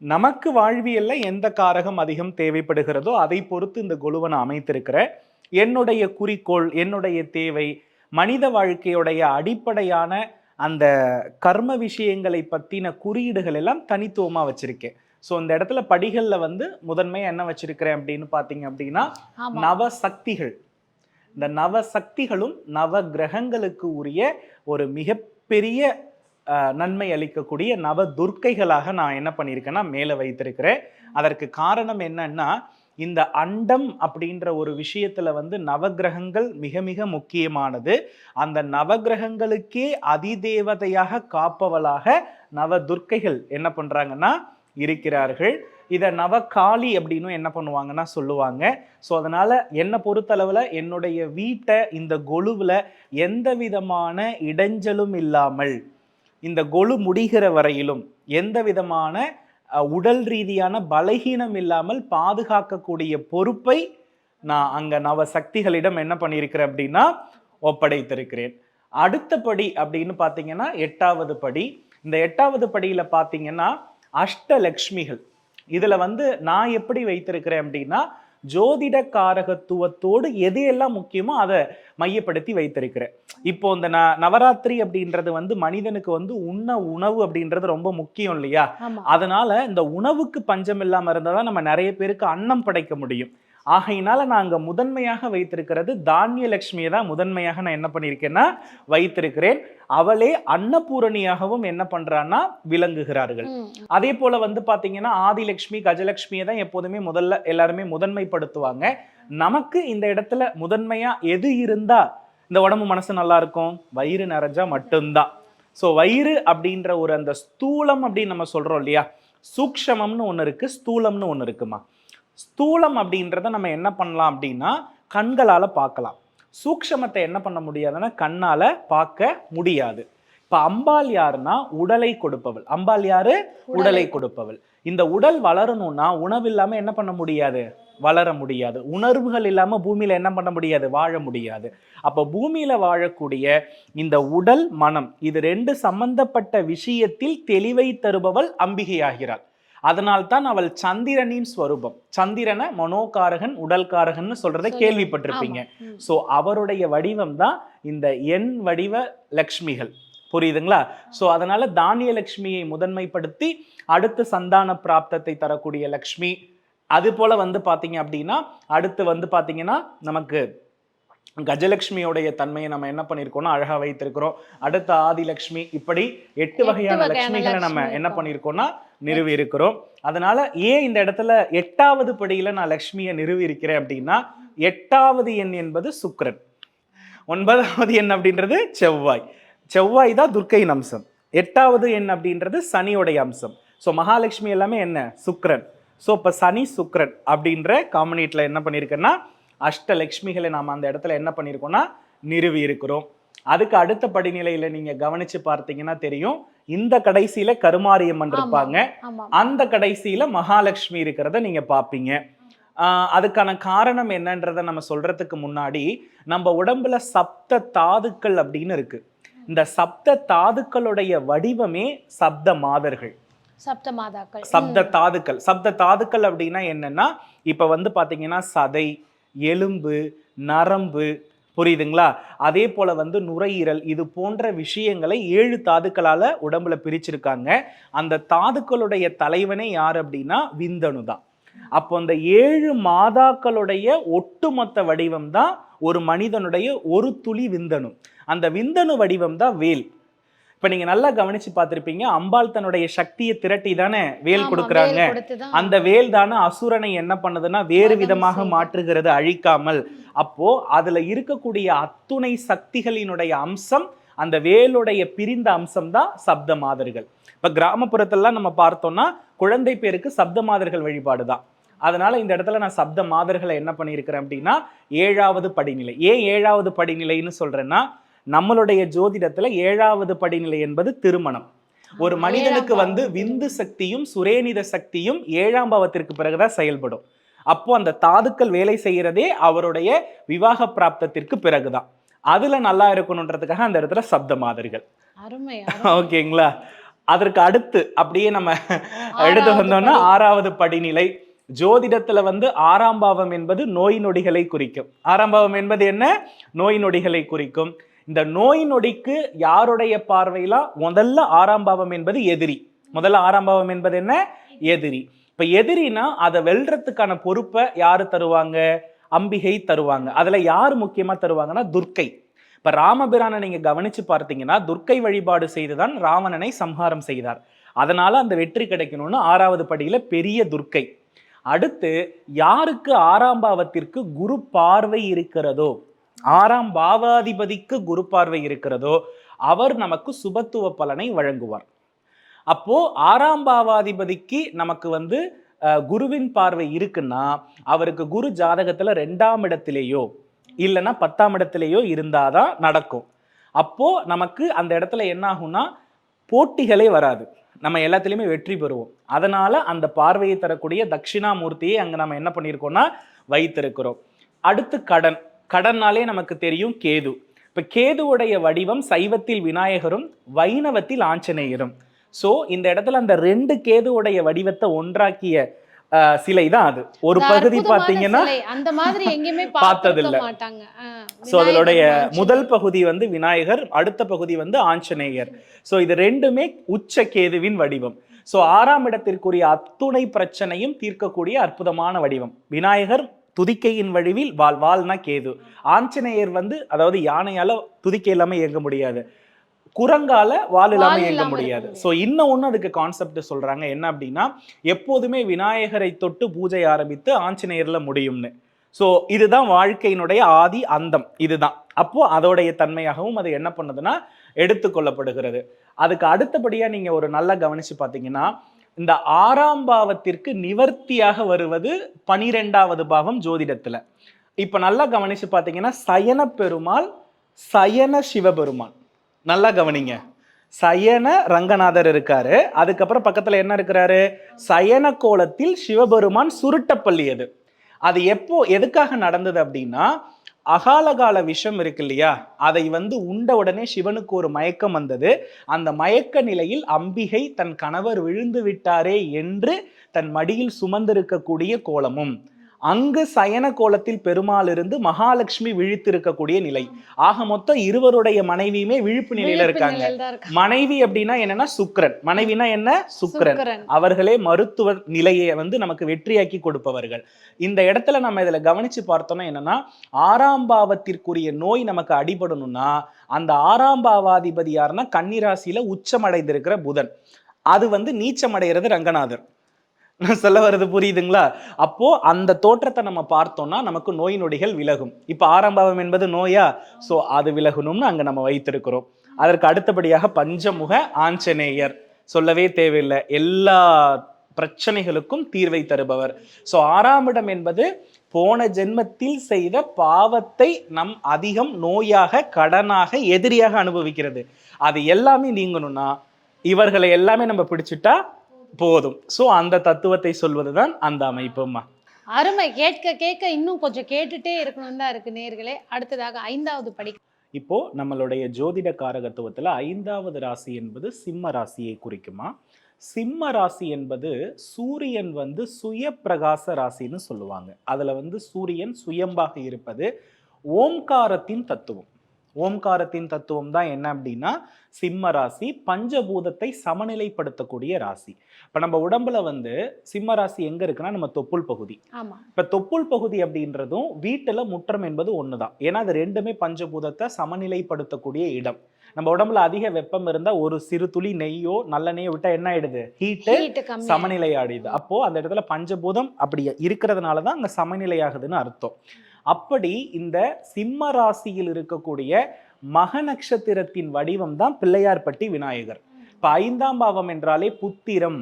நமக்கு வாழ்வியல்ல எந்த காரகம் அதிகம் தேவைப்படுகிறதோ அதை பொறுத்து இந்த குழுவை நான் அமைத்திருக்கிறேன். என்னுடைய குறிக்கோள், என்னுடைய தேவை, மனித வாழ்க்கையுடைய அடிப்படையான அந்த கர்ம விஷயங்களை பத்தின குறியீடுகள் எல்லாம் தனித்துவமா வச்சிருக்கேன். ஸோ இந்த இடத்துல படிகள்ல வந்து முதன்மையா என்ன வச்சிருக்கிறேன் அப்படின்னு பாத்தீங்க அப்படின்னா நவ சக்திகள். இந்த நவ சக்திகளும் நவ கிரகங்களுக்கு உரிய ஒரு மிகப்பெரிய நன்மை அளிக்கக்கூடிய நவ துர்க்கைகளாக நான் என்ன பண்ணியிருக்கேன்னா மேலே வைத்திருக்கிறேன். அதற்கு காரணம் என்னன்னா, இந்த அண்டம் அப்படின்ற ஒரு விஷயத்துல வந்து நவகிரகங்கள் மிக மிக முக்கியமானது. அந்த நவகிரகங்களுக்கே அதிதேவதையாக காப்பவளாக நவ துர்க்கைகள் என்ன பண்றாங்கன்னா இருக்கிறார்கள். இதை நவகாளி அப்படின்னு என்ன பண்ணுவாங்கன்னா சொல்லுவாங்க. ஸோ அதனால என்னை பொறுத்தளவுல என்னுடைய வீட்டை இந்த கொலுவில் எந்த விதமான இடைஞ்சலும் இல்லாமல், இந்த கொலு முடிகிற வரையிலும் எந்த விதமான உடல் ரீதியான பலகீனம் இல்லாமல் பாதுகாக்கக்கூடிய பொறுப்பை நான் அங்க நவ சக்திகளிடம் என்ன பண்ணியிருக்கிறேன் அப்படின்னா ஒப்படைத்திருக்கிறேன். அடுத்த படி அப்படின்னு பார்த்தீங்கன்னா 8வது படி. இந்த 8வது படியில பார்த்தீங்கன்னா அஷ்டலக்ஷ்மிகள். இதுல வந்து நான் எப்படி வைத்திருக்கிறேன் அப்படின்னா ஜோதிட காரகத்துவத்தோடு எது எல்லாம் முக்கியமோ அதை மையப்படுத்தி வைத்திருக்கிறேன். இப்போ இந்த நவராத்திரி அப்படின்றது வந்து மனிதனுக்கு வந்து உணவு அப்படின்றது ரொம்ப முக்கியம் இல்லையா? அதனால இந்த உணவுக்கு பஞ்சம் இல்லாம இருந்தாதான் நம்ம நிறைய பேருக்கு அன்னம் படைக்க முடியும். ஆகையினால நான் அங்க முதன்மையாக வைத்திருக்கிறது தானிய லட்சுமியை தான் முதன்மையாக நான் என்ன பண்ணியிருக்கேன்னா வைத்திருக்கிறேன். அவளே அன்னபூரணியாகவும் என்ன பண்றான்னா விளங்குகிறார்கள். அதே போல வந்து பாத்தீங்கன்னா ஆதிலட்சுமி கஜலட்சுமியை தான் எப்போதுமே முதல்ல எல்லாருமே முதன்மைப்படுத்துவாங்க. நமக்கு இந்த இடத்துல முதன்மையா எது இருந்தா இந்த உடம்பு மனசு நல்லா இருக்கும்? வயிறு நிறைஞ்சா மட்டும்தான். ஸோ வயிறு அப்படின்ற ஒரு அந்த ஸ்தூலம் அப்படின்னு நம்ம சொல்றோம் இல்லையா, சூக்ஷமம்னு ஒன்று இருக்கு, ஸ்தூலம்னு ஒன்று இருக்குமா. ஸ்தூலம் அப்படின்றத நம்ம என்ன பண்ணலாம் அப்படின்னா கண்களால பார்க்கலாம். சூக்ஷமத்தை என்ன பண்ண முடியாதுன்னா கண்ணால பார்க்க முடியாது. இப்ப அம்பாள் யாருன்னா உடலை கொடுப்பவள். அம்பாள் யாரு? உடலை கொடுப்பவள். இந்த உடல் வளரணும்னா உணவு இல்லாம என்ன பண்ண முடியாது? வளர முடியாது. உணர்வுகள் இல்லாம பூமியில என்ன பண்ண முடியாது? வாழ முடியாது. அப்ப பூமியில வாழக்கூடிய இந்த உடல் மனம் இது 2 சம்பந்தப்பட்ட விஷயத்தில் தெளிவை தருபவள் அம்பிகை ஆகிறாள். அதனால்தான் அவள் சந்திரனின் ஸ்வரூபம். சந்திரனை மனோகாரகன் உடல்காரகன் சொல்றதை கேள்விப்பட்டிருப்பீங்க. சோ அவருடைய வடிவம் தான் இந்த எண் வடிவ லக்ஷ்மிகள். புரியுதுங்களா? சோ அதனால தானிய லட்சுமியை முதன்மைப்படுத்தி அடுத்து சந்தான பிராப்தத்தை தரக்கூடிய லக்ஷ்மி. அது போல வந்து பாத்தீங்க அப்படின்னா அடுத்து வந்து பாத்தீங்கன்னா நமக்கு கஜலட்சுமியோடைய தன்மையை நம்ம என்ன பண்ணிருக்கோம்னா அழகா வைத்திருக்கிறோம். அடுத்த ஆதிலட்சுமி, இப்படி 8 வகையான லட்சுமிகளை நம்ம என்ன பண்ணிருக்கோம்னா நிறுவி இருக்கிறோம். அதனால ஏன் இந்த இடத்துல 8வது படியில நான் லட்சுமியை நிறுவி இருக்கிறேன் அப்படின்னா 8வது எண் என்பது சுக்கிரன், 9வது எண் அப்படின்றது செவ்வாய். செவ்வாய் தான் துர்க்கையின் அம்சம். 8வது எண் அப்படின்றது சனியோடைய அம்சம். ஸோ மகாலட்சுமி எல்லாமே என்ன? சுக்கிரன். ஸோ இப்போ சனி சுக்கிரன் அப்படின்ற காம்பினேட்ல என்ன பண்ணியிருக்கேன்னா அஷ்டலட்சுமிகளை நாம் அந்த இடத்துல என்ன பண்ணியிருக்கோம்னா நிறுவி இருக்கிறோம். அதுக்கு அடுத்த படிநிலையில நீங்க கவனிச்சு பார்த்தீங்கன்னா தெரியும், இந்த கடைசியில கருமாரியம்மன் இருப்பாங்க, அந்த கடைசியில மகாலட்சுமி இருக்கிறத நீங்க பார்ப்பீங்க. அதுக்கான காரணம் என்னன்றதை நம்ம சொல்றதுக்கு முன்னாடி நம்ம உடம்புல சப்த தாதுக்கள் அப்படின்னு இருக்கு. இந்த சப்த தாதுக்களுடைய வடிவமே சப்த மாதர்கள், சப்த தாதுக்கள். சப்த தாதுக்கள் அப்படின்னா என்னன்னா இப்ப வந்து பாத்தீங்கன்னா சதை, எலும்பு, நரம்பு, புரியுதுங்களா? அதே போல வந்து நுரையீரல், இது போன்ற விஷயங்களை 7 தாதுக்களால உடம்புல பிரிச்சிருக்காங்க. அந்த தாதுக்களுடைய தலைவனே யார் அப்படின்னா விந்தணு தான். அப்போ அந்த 7 மாதாக்களுடைய ஒட்டுமொத்த வடிவம் தான் ஒரு மனிதனுடைய ஒரு துளி விந்தணு. அந்த விந்தணு வடிவம் தான் வேல். இப்ப நீங்க நல்லா கவனிச்சு பார்த்திருப்பீங்க, அம்பாள் தன்னுடைய சக்தியை திரட்டி தானே வேல் கொடுக்குறாங்க. அந்த வேல் தானே அசுரனை என்ன பண்ணுதுன்னா வேறு விதமாக மாற்றுகிறது, அழிக்காமல். அப்போ அதுல இருக்கக்கூடிய அத்துணை சக்திகளினுடைய அம்சம் அந்த வேலுடைய பிரிந்த அம்சம் தான் சப்த மாதர்கள். இப்ப கிராமப்புறத்தெல்லாம் நம்ம பார்த்தோம்னா குழந்தை பேருக்கு சப்த மாதர்கள் வழிபாடு தான். அதனால இந்த இடத்துல நான் சப்த மாதர்களை என்ன பண்ணியிருக்கிறேன் அப்படின்னா 7வது படிநிலை. ஏன் 7வது படிநிலைன்னு சொல்றேன்னா, நம்மளுடைய ஜோதிடத்துல 7வது படிநிலை என்பது திருமணம். ஒரு மனிதனுக்கு வந்து விந்து சக்தியும் சுரேனித சக்தியும் 7ஆம் பாவத்திற்கு பிறகுதான் செயல்படும். அப்போ அந்த தாதுக்கள் வேலை செய்யறதே அவருடைய விவாக பிராப்தத்திற்கு பிறகுதான். அதுல நல்லா இருக்கணும்ன்றதுக்காக அந்த இடத்துல சப்த மாதர்கள். ஓகேங்களா? அதற்கு அடுத்து அப்படியே நம்ம எடுத்து வந்தோம்னா 6வது படிநிலை. ஜோதிடத்துல வந்து 6ஆம் பாவம் என்பது நோய் நொடிகளை குறிக்கும். 6ஆம் பாவம் என்பது என்ன? நோய் நொடிகளை குறிக்கும். இந்த நோய் நொடிக்கு யாருடைய பார்வையில முதல்ல 6ஆம் பாவம் என்பது எதிரி. முதல்ல 6ஆம் பாவம் என்பது என்ன? எதிரி. இப்ப எதிரினா அதை வெல்றதுக்கான பொறுப்பை யாரு தருவாங்க? அம்பிகை தருவாங்க. அதுல யாரு முக்கியமா தருவாங்கன்னா துர்க்கை. இப்ப ராமபிரானை நீங்க கவனிச்சு பார்த்தீங்கன்னா துர்க்கை வழிபாடு செய்துதான் ராவணனை சம்ஹாரம் செய்தார். அதனால அந்த வெற்றி கிடைக்கணும்னு 6வது படியில பெரிய துர்க்கை. அடுத்து யாருக்கு 6ஆம் பாவத்திற்கு குரு பார்வை இருக்கிறதோ, 6ஆம் பாவாதிபதிக்கு குரு பார்வை இருக்கிறதோ அவர் நமக்கு சுபத்துவ பலனை வழங்குவார். அப்போ 6ஆம் பாவாதிபதிக்கு நமக்கு வந்து குருவின் பார்வை இருக்குன்னா அவருக்கு குரு ஜாதகத்துல 2ஆம் இடத்திலேயோ இல்லைன்னா 10ஆம் இடத்திலேயோ இருந்தாதான் நடக்கும். அப்போ நமக்கு அந்த இடத்துல என்ன ஆகும்னா போட்டிகளே வராது, நம்ம எல்லாத்துலேயுமே வெற்றி பெறுவோம். அதனால அந்த பார்வையை தரக்கூடிய தட்சிணாமூர்த்தியை அங்க நம்ம என்ன பண்ணியிருக்கோம்னா வைத்திருக்கிறோம். அடுத்து கடன். கடன்னாலே நமக்கு தெரியும் கேது. இப்ப கேதுவுடைய வடிவம் சைவத்தில் விநாயகரும் வைணவத்தில் ஆஞ்சநேயரும். சோ இந்த இடத்துல அந்த 2 கேதுவுடைய வடிவத்தை ஒன்றாக்கிய சிலை தான் அது. ஒரு பகுதி பாத்தீங்கன்னா அந்த மாதிரி எங்கேயுமே பார்த்ததில்லை. சோ அதனுடைய முதல் பகுதி வந்து விநாயகர், அடுத்த பகுதி வந்து ஆஞ்சநேயர். சோ இது ரெண்டுமே உச்ச கேதுவின் வடிவம். சோ 6ஆம் இடத்திற்குரிய அத்துணை பிரச்சனையும் தீர்க்கக்கூடிய அற்புதமான வடிவம். விநாயகர் துதிக்கையின் வடிவில் வாழ்னா கேது. ஆஞ்சநேயர் வந்து அதாவது யானையால துதிக்கை இல்லாம இயங்க முடியாது, குரங்கால வால் இல்லாம இயங்க முடியாது. சோ இன்னொன்னு அதுக்கு கான்செப்ட் சொல்றாங்க என்ன அப்படின்னா, எப்போதுமே விநாயகரை தொட்டு பூஜை ஆரம்பித்து ஆஞ்சநேயர்ல முடியும்னு. சோ இதுதான் வாழ்க்கையினுடைய ஆதி அந்தம் இதுதான். அப்போ அதோடைய தன்மையாகவும் அது என்ன பண்ணுதுன்னா எடுத்துக்கொள்ளப்படுகிறது. அதுக்கு அடுத்தபடியா நீங்க ஒரு நல்லா கவனிச்சு பாத்தீங்கன்னா, இந்த 6ஆம் பாவத்திற்கு நிவர்த்தியாக வருவது 12வது பாவம் ஜோதிடத்துல. இப்ப நல்லா கவனிச்சு பாத்தீங்கன்னா சயன பெருமாள், சயன சிவபெருமான். நல்லா கவனிங்க. சயன ரங்கநாதர் இருக்காரு, அதுக்கப்புறம் பக்கத்துல என்ன இருக்கிறாரு? சயன கோலத்தில் சிவபெருமான் சுருட்டப்பள்ளியது. அது எப்போ எதுக்காக நடந்தது அப்படின்னா, அகாலகால விஷம் இருக்கு இல்லையா, அதை வந்து உண்ட உடனே சிவனுக்கு ஒரு மயக்கம் வந்தது. அந்த மயக்க நிலையில் அம்பிகை தன் கணவர் விழுந்து விட்டாரே என்று தன் மடியில் சுமந்திருக்கக்கூடிய கோலமும், அங்கு சயன கோலத்தில் பெருமாள் இருந்து மகாலட்சுமி விழித்திருக்கக்கூடிய நிலை. ஆக மொத்தம் இருவருடைய மனைவியுமே விழிப்பு நிலையில இருக்காங்க. மனைவி அப்படின்னா என்னன்னா சுக்கிரன், மனைவினா என்ன? சுக்கிரன். அவர்களே மருத்துவ நிலையை வந்து நமக்கு வெற்றியாக்கி கொடுப்பவர்கள். இந்த இடத்துல நம்ம இதுல கவனிச்சு பார்த்தோம்னா என்னன்னா, 6ஆம் பாவத்திற்குரிய நோய் நமக்கு அடிபடணும்னா அந்த 6ஆம் பாவாதிபதி யாருன்னா கன்னிராசியில உச்சமடைந்திருக்கிற புதன். அது வந்து நீச்சமடைகிறது ரங்கநாதர். நான் சொல்ல வர்றது புரியுதுங்களா? அப்போ அந்த தோற்றத்தை நம்ம பார்த்தோம்னா நமக்கு நோய் நொடிகள் விலகும். இப்ப 6ஆம் பாவம் என்பது நோயா, சோ அது விலகணும்னு அங்க நம்ம வைத்திருக்கிறோம். அதற்கு அடுத்தபடியாக பஞ்சமுக ஆஞ்சநேயர் சொல்லவே தேவையில்லை, எல்லா பிரச்சனைகளுக்கும் தீர்வை தருபவர். சோ 6ஆம் இடம் என்பது போன ஜென்மத்தில் செய்த பாவத்தை நம் அதிகம் நோயாக, கடனாக, எதிரியாக அனுபவிக்கிறது. அது எல்லாமே நீங்கணும்னா இவர்களை எல்லாமே நம்ம பிடிச்சிட்டா போதும். சோ அந்த தத்துவத்தை சொல்வதுதான் அந்த அமைப்புமா. அருமை. கேட்க கேட்க இன்னும் கொஞ்சம் கேட்டுட்டே இருக்கணும் தான் இருக்கு நேயர்களே. அடுத்ததாக 5வது படி. இப்போ நம்மளுடைய ஜோதிட காரகத்துவத்துல 5வது ராசி என்பது சிம்ம ராசியை குறிக்குமா. சிம்ம ராசி என்பது சூரியன் வந்து சுய பிரகாச ராசின்னு சொல்லுவாங்க. அதுல வந்து சூரியன் சுயம்பாக இருப்பது ஓம்காரத்தின் தத்துவம். ஓம்காரத்தின் தத்துவம் தான் என்ன அப்படின்னா சிம்ம ராசி பஞ்சபூதத்தை சமநிலைப்படுத்தக்கூடிய ராசி. இப்ப நம்ம உடம்புல வந்து சிம்ம ராசி எங்க இருக்குன்னா நம்ம தொப்புள் பகுதி. இப்ப தொப்புள் பகுதி அப்படின்றதும் வீட்டுல முற்றம் என்பது ஒண்ணுதான். ஏன்னா அது ரெண்டுமே பஞ்சபூதத்தை சமநிலைப்படுத்தக்கூடிய இடம். நம்ம உடம்புல அதிக வெப்பம் இருந்தா ஒரு சிறு துளி நெய்யோ நல்லெண்ணெயோ விட்டா என்ன ஆயிடுது? ஹீட் சமநிலை ஆயிடுது. அப்போ அந்த இடத்துல பஞ்சபூதம் அப்படி இருக்கிறதுனாலதான் அங்க சமநிலையாகுதுன்னு அர்த்தம். அப்படி இந்த சிம்ம ராசியில் இருக்கக்கூடிய மக நட்சத்திரத்தின் வடிவம் தான் பிள்ளையார்பட்டி விநாயகர். இப்ப 5ஆம் பாவம் என்றாலே புத்திரம்,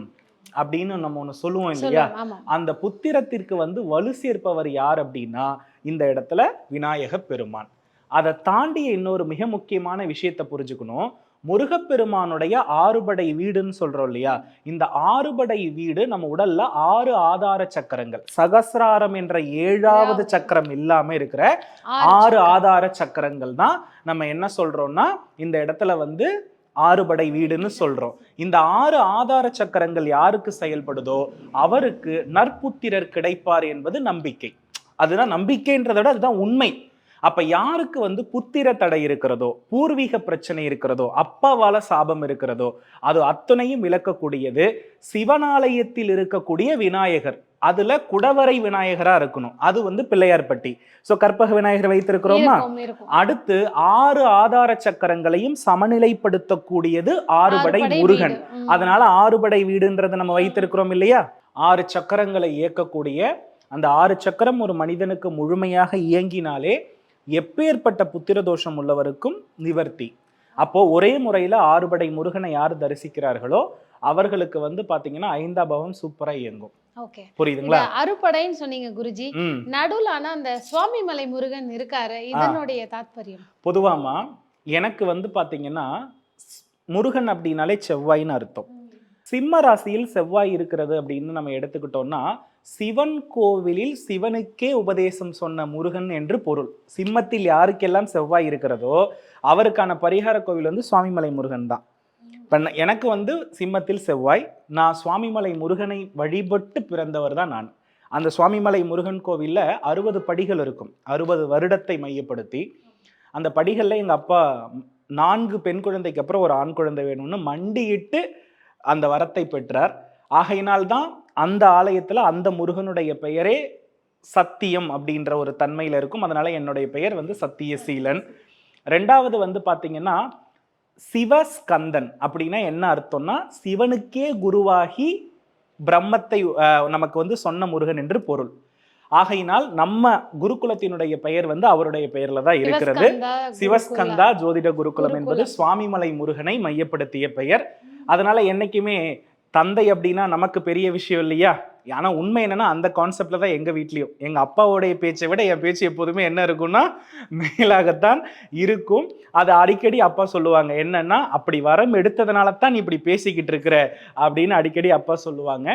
அப்படின்னு நம்ம ஒண்ணு சொல்லுவோம் இல்லையா? சொல்லுவாங்க. ஆமா. அந்த புத்திரத்திற்கு வந்து வலு சேர்ப்பவர் யார் அப்படின்னா இந்த இடத்துல விநாயக பெருமான். அதை தாண்டி இன்னொரு மிக முக்கியமான விஷயத்தை புரிஞ்சுக்கணும். முருகப்பெருமானுடைய ஆறுபடை வீடுன்னு சொல்றோம் இல்லையா? இந்த ஆறுபடை வீடு நம்ம உடல்ல 6 ஆதார சக்கரங்கள், சகசிராரம் என்ற 7வது சக்கரம் இல்லாம இருக்கிற 6 ஆதார சக்கரங்கள் தான் நம்ம என்ன சொல்றோம்னா இந்த இடத்துல வந்து ஆறுபடை வீடுன்னு சொல்றோம். இந்த 6 ஆதார சக்கரங்கள் யாருக்கு செயல்படுதோ அவருக்கு நற்புத்திரர் கிடைப்பார் என்பது நம்பிக்கை. அதுதான் நம்பிக்கைன்றத விட அதுதான் உண்மை. அப்ப யாருக்கு வந்து புத்திர தடை இருக்கிறதோ, பூர்வீக பிரச்சனை இருக்கிறதோ, அப்பாவால சாபம் இருக்கிறதோ, அது அத்தனையும் விளக்கக்கூடியது சிவனாலயத்தில் இருக்கக்கூடிய விநாயகர். அதுல குடவரை விநாயகரா இருக்கணும். அது வந்து பிள்ளையார்பட்டி. சோ கற்பக விநாயகர் வைத்திருக்கிறோமா? அடுத்து 6 ஆதார சக்கரங்களையும் சமநிலைப்படுத்தக்கூடியது ஆறுபடை முருகன். அதனால ஆறுபடை வீடுன்றதை நம்ம வைத்திருக்கிறோம் இல்லையா? 6 சக்கரங்களை இயக்கக்கூடிய அந்த 6 சக்கரம் ஒரு மனிதனுக்கு முழுமையாக இயங்கினாலே எப்பேற்பட்ட புத்திர தோஷம் உள்ளவருக்கும் நிவர்த்தி. அப்போ ஒரே முறையில ஆறுபடை முருகனை யார் தரிசிக்கிறார்களோ அவர்களுக்கு வந்து பாத்தீங்கன்னா 5ஆம் பாவம் சூப்பரா இயங்கும். ஓகே, புரியுதுங்களா? அறுபடைன்னு சொன்னீங்க குருஜி. நடுவுல ஆனா அந்த சுவாமிமலை முருகன் இருக்காரு, இதனுடைய தாத்பரியம் பொதுவாமா எனக்கு வந்து பாத்தீங்கன்னா முருகன் அப்படின்னாலே செவ்வாய்ன்னு அர்த்தம். சிம்ம ராசியில் செவ்வாய் இருக்கிறது அப்படின்னு நம்ம எடுத்துக்கிட்டோம்னா சிவன் கோவிலில் சிவனுக்கே உபதேசம் சொன்ன முருகன் என்று பொருள். சிம்மத்தில் யாருக்கெல்லாம் செவ்வாய் இருக்கிறதோ அவருக்கான பரிகார கோவில் வந்து சுவாமிமலை முருகன் தான். இப்போ எனக்கு வந்து சிம்மத்தில் செவ்வாய், நான் சுவாமிமலை முருகனை வழிபட்டு பிறந்தவர் தான் நான். அந்த சுவாமிமலை முருகன் கோவிலில் 60 படிகள் இருக்கும். 60 வருடத்தை மையப்படுத்தி அந்த படிகளில் எங்கள் அப்பா 4 பெண் குழந்தைக்கு அப்புறம் ஒரு ஆண் குழந்தை வேணும்னு மண்டியிட்டு அந்த வரத்தை பெற்றார். ஆகையினால்தான் அந்த ஆலயத்துல அந்த முருகனுடைய பெயரே சத்தியம் அப்படின்ற ஒரு தன்மையில இருக்கும். அதனால என்னுடைய பெயர் வந்து சத்தியசீலன். 2வது வந்து பாத்தீங்கன்னா சிவஸ்கந்தன் அப்படின்னா என்ன அர்த்தம்னா சிவனுக்கே குருவாகி பிரம்மத்தை நமக்கு வந்து சொன்ன முருகன் என்று பொருள். ஆகையினால் நம்ம குருகுலத்தினுடைய பெயர் வந்து அவருடைய பெயர்ல தான் இருக்கிறது. சிவஸ்கந்தா ஜோதிட குருகுலம் என்பது சுவாமிமலை முருகனை மையப்படுத்திய பெயர். அதனால என்னைக்குமே தந்தை அப்படின்னா நமக்கு பெரிய விஷயம் இல்லையா? ஆனா உண்மை என்னன்னா அந்த கான்செப்ட்ல தான் எங்க வீட்லயும் எங்க அப்பாவோடைய பேச்சை விட என் பேச்சு எப்போதுமே என்ன இருக்கும்னா மேலாகத்தான் இருக்கும். அதை அடிக்கடி அப்பா சொல்லுவாங்க, என்னன்னா அப்படி வரம் எடுத்ததுனால தான் நீ இப்படி பேசிக்கிட்டு இருக்கிற அப்படின்னு அடிக்கடி அப்பா சொல்லுவாங்க.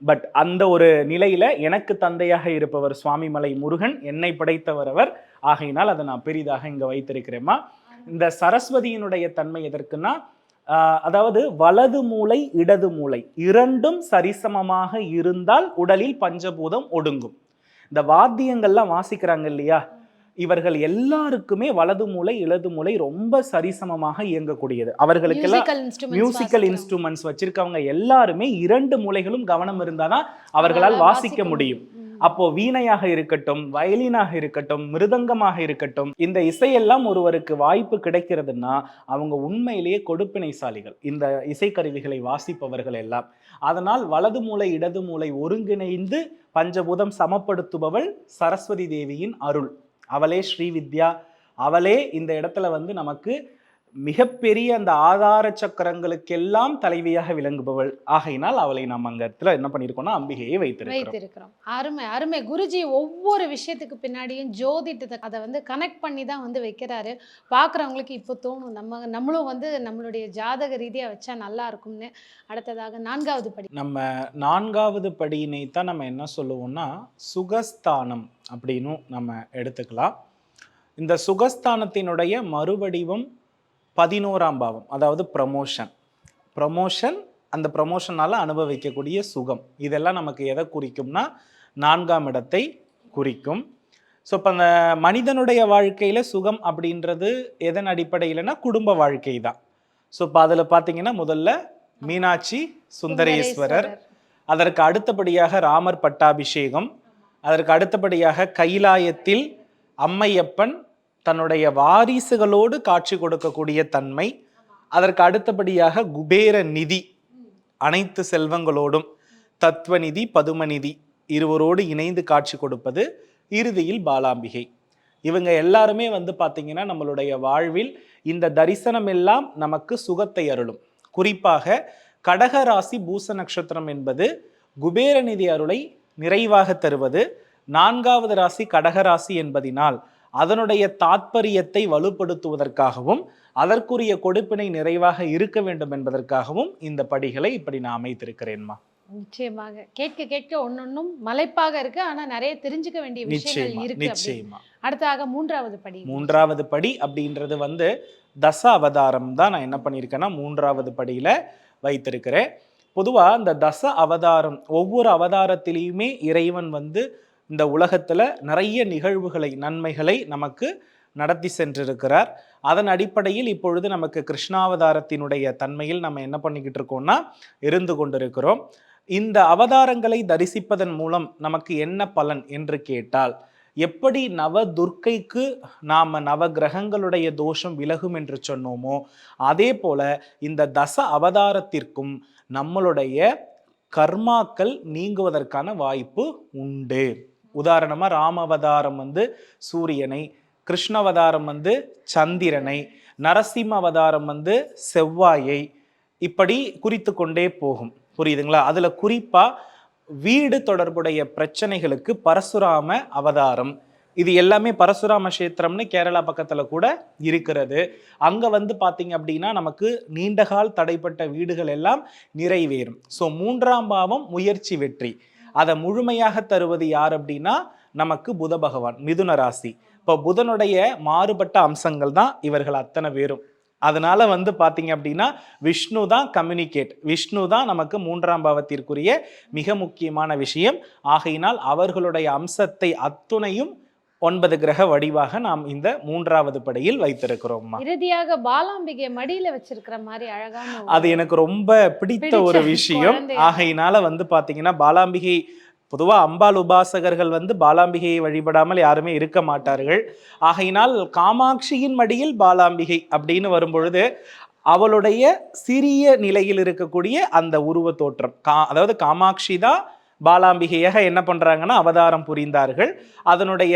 பட் அந்த ஒரு நிலையில எனக்கு தந்தையாக இருப்பவர் சுவாமிமலை முருகன், என்னை படைத்தவர் அவர். ஆகையினால் அதை நான் பெரிதாக இங்க வைத்திருக்கிறேம்மா. இந்த சரஸ்வதியினுடைய தன்மை எதற்குன்னா அதாவது வலது மூளை இடது மூளை இரண்டும் சரிசமமாக இருந்தால் உடலில் பஞ்சபூதம் ஒடுங்கும். இந்த வாத்தியங்கள்லாம் வாசிக்கிறாங்க இல்லையா, இவர்கள் எல்லாருக்குமே வலது மூளை இடது மூளை ரொம்ப சரிசமமாக இயங்கக்கூடியது. அவர்களுக்கெல்லாம் மியூசிக்கல் இன்ஸ்ட்ருமெண்ட்ஸ் வச்சிருக்கவங்க எல்லாருமே 2 மூளைகளும் கவனம் இருந்தாதான் அவர்களால் வாசிக்க முடியும். அப்போ வீணையாக இருக்கட்டும், வயலினாக இருக்கட்டும், மிருதங்கமாக இருக்கட்டும், இந்த இசையெல்லாம் ஒருவருக்கு வாய்ப்பு கிடைக்கிறதுனா அவங்க உண்மையிலேயே கொடுப்பினைசாலிகள், இந்த இசைக்கருவிகளை வாசிப்பவர்கள் எல்லாம். அதனால் வலது மூளை இடது மூளை ஒருங்கிணைந்து பஞ்சபூதம் சமப்படுத்துபவள் சரஸ்வதி தேவியின் அருள். அவளே ஸ்ரீவித்யா. அவளே இந்த இடத்துல வந்து நமக்கு மிகப்பெரிய அந்த ஆதார சக்கரங்களுக்கெல்லாம் தலைவியாக விளங்குபவள். ஆகையினால் அவளை நாம் அங்க இடத்துல என்ன பண்ணிருக்கோம்னா அம்பிகையை வைத்திருக்கிறோம். அருமை அருமை குருஜி. ஒவ்வொரு விஷயத்துக்கு பின்னாடியும் ஜோதிடத்தை அதை வந்து கனெக்ட் பண்ணி தான் வந்து வைக்கிறாரு. பார்க்குறவங்களுக்கு இப்போ தோணும் நம்மளும் வந்து நம்மளுடைய ஜாதக ரீதியா வச்சா நல்லா இருக்கும்னு. அடுத்ததாக 4வது படி. நம்ம 4வது படியினை தான் நம்ம என்ன சொல்லுவோம்னா சுகஸ்தானம் அப்படின்னு நம்ம எடுத்துக்கலாம். இந்த சுகஸ்தானத்தினுடைய மறுவடிவம் 11ஆம் பாவம், அதாவது ப்ரமோஷன். அந்த ப்ரமோஷனால அனுபவிக்கக்கூடிய சுகம், இதெல்லாம் நமக்கு எதை குறிக்கும்னா 4ஆம் இடத்தை குறிக்கும். ஸோ இப்போ அந்த மனிதனுடைய வாழ்க்கையில சுகம் அப்படின்றது எதன் அடிப்படையிலனா குடும்ப வாழ்க்கை தான். ஸோ இப்போ அதில் பார்த்தீங்கன்னா முதல்ல மீனாட்சி சுந்தரேஸ்வரர், அதற்கு அடுத்தபடியாக ராமர் பட்டாபிஷேகம், அதற்கு அடுத்தபடியாக கைலாயத்தில் அம்மையப்பன் தன்னுடைய வாரிசுகளோடு காட்சி கொடுக்கக்கூடிய தன்மை, அதற்கு அடுத்தபடியாக குபேர நிதி அனைத்து செல்வங்களோடும், தத்துவநிதி பதுமநிதி இருவரோடு இணைந்து காட்சி கொடுப்பது, இறுதியில் பாலாம்பிகை. இவங்க எல்லாருமே வந்து பார்த்தீங்கன்னா நம்மளுடைய வாழ்வில் இந்த தரிசனம் எல்லாம் நமக்கு சுகத்தை அருளும். குறிப்பாக கடக ராசி பூச நட்சத்திரம் என்பது குபேர நிதி அருளை நிறைவாக தருவது. 4வது ராசி கடகராசி என்பதினால் அதனுடைய தாத்பரியத்தை வலுப்படுத்துவதற்காகவும் அதற்குரிய கொடுப்பினை நிறைவாக இருக்க வேண்டும் என்பதற்காகவும் இந்த படிகளை இப்படி நான் அமைத்திருக்கிறேன்மா. நிச்சயமாக கேட்க கேட்க ஒன்னொன்னும் மலைப்பாக இருக்கு. ஆனா நிறைய தெரிஞ்சுக்க வேண்டிய விஷயங்கள் இருக்கு. நிச்சயமா. அடுத்ததாக 3வது படி. 3வது படி அப்படின்றது தச அவதாரம் தான் நான் என்ன பண்ணியிருக்கேன்னா 3வது படியில வைத்திருக்கிறேன். பொதுவா இந்த தச அவதாரம் ஒவ்வொரு அவதாரத்திலையுமே இறைவன் இந்த உலகத்துல நிறைய நிகழ்வுகளை நன்மைகளை நமக்கு நடத்தி சென்றிருக்கிறார். அதன் அடிப்படையில் இப்பொழுது நமக்கு கிருஷ்ணாவதாரத்தினுடைய தன்மையில் நம்ம என்ன பண்ணிக்கிட்டு இருக்கோம்னா இருந்து கொண்டிருக்கிறோம். இந்த அவதாரங்களை தரிசிப்பதன் மூலம் நமக்கு என்ன பலன் என்று கேட்டால், எப்படி நவ துர்க்கைக்கு நாம நவ கிரகங்களுடைய தோஷம் விலகும் என்று சொன்னோமோ அதே போல இந்த தச அவதாரத்திற்கும் நம்மளுடைய கர்மாக்கள் நீங்குவதற்கான வாய்ப்பு உண்டு. உதாரணமா ராம அவதாரம் சூரியனை, கிருஷ்ணவதாரம் சந்திரனை, நரசிம்ம அவதாரம் செவ்வாயை, இப்படி குறித்து கொண்டே போகும். புரியுதுங்களா? அதுல குறிப்பா வீடு தொடர்புடைய பிரச்சனைகளுக்கு பரசுராம அவதாரம், இது எல்லாமே பரசுராம கஷேத்திரம்னு கேரளா பக்கத்துல கூட இருக்கிறது. அங்க பாத்தீங்க அப்படின்னா நமக்கு நீண்டகால் தடைப்பட்ட வீடுகள் எல்லாம் நிறைவேறும். ஸோ 3ஆம் பாவம் முயற்சி வெற்றி, அதை முழுமையாக தருவது யார் அப்படின்னா நமக்கு புத பகவான், மிதுன ராசி. இப்போ புதனுடைய மாறுபட்ட அம்சங்கள் தான் இவர்கள் அத்தனை பேரும். அதனால பாத்தீங்க அப்படின்னா விஷ்ணு தான் கம்யூனிகேட், விஷ்ணு தான் நமக்கு 3ஆம் பாவத்திற்குரிய மிக முக்கியமான விஷயம். ஆகையினால் அவர்களுடைய அம்சத்தை அத்துணையும் 9 கிரக வடிவாக நாம் இந்த 3வது படியில் வைத்திருக்கிறோம். இறுதியாக பாலாம்பிகை மடியில வச்சிருக்கிற மாதிரி அழகான, அது எனக்கு ரொம்ப பிடித்த ஒரு விஷயம். ஆகையினால பாத்தீங்கன்னா பாலாம்பிகை பொதுவா அம்பாள் உபாசகர்கள் பாலாம்பிகையை வழிபடாமல் யாருமே இருக்க மாட்டார்கள். ஆகையினால் காமாட்சியின் மடியில் பாலாம்பிகை அப்படின்னு வரும்பொழுது அவளுடைய சிறிய நிலையில் இருக்கக்கூடிய அந்த உருவ தோற்றம், அதாவது காமாட்சி தான் பாலாம்பிகையாக என்ன பண்றாங்கன்னா அவதாரம் புரிந்தார்கள். அதனுடைய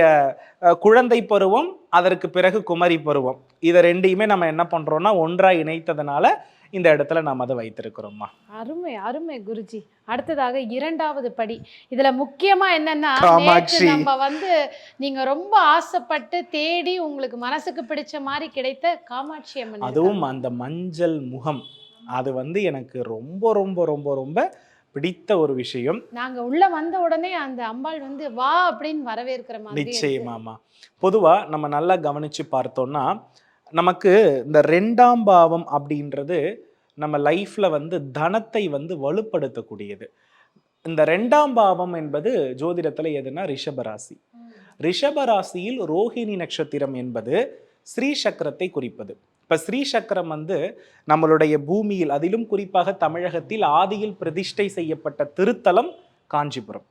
குழந்தை பருவம், அதற்கு பிறகு குமரி பருவம், இதை ரெண்டையுமே நம்ம என்ன பண்றோம்னா ஒன்றாய் இணைத்ததுனால இந்த இடத்துல நாம் அதை வைத்திருக்கிறோம்மா. அருமை அருமை குருஜி. அடுத்ததாக 2வது படி. இதுல முக்கியமா என்னன்னா நம்ம நீங்க ரொம்ப ஆசைப்பட்டு தேடி உங்களுக்கு மனசுக்கு பிடிச்ச மாதிரி கிடைத்த காமாட்சி அம்மன், அதுவும் அந்த மஞ்சள் முகம், அது எனக்கு ரொம்ப ரொம்ப ரொம்ப ரொம்ப பிடித்த ஒரு விஷயம். நாங்க உள்ள வந்த உடனே அந்த அம்பாள் வா அப்படின்னு வரவேற்கிற மாதிரி. நிச்சயமாமா. பொதுவா நம்ம நல்லா கவனிச்சு பார்த்தோம்னா நமக்கு இந்த 2ஆம் பாவம் அப்படின்றது நம்ம லைஃப்ல தனத்தை வலுப்படுத்தக்கூடியது. இந்த 2ஆம் பாவம் என்பது ஜோதிடத்துல எதுனா ரிஷபராசி. ரிஷபராசியில் ரோஹிணி நட்சத்திரம் என்பது ஸ்ரீ சக்கரத்தை குறிப்பது. இப்ப ஸ்ரீ சக்கரம் நம்மளுடைய பூமியில், அதிலும் குறிப்பாக தமிழகத்தில் ஆதியில் பிரதிஷ்டை செய்யப்பட்ட திருத்தலம் காஞ்சிபுரம்.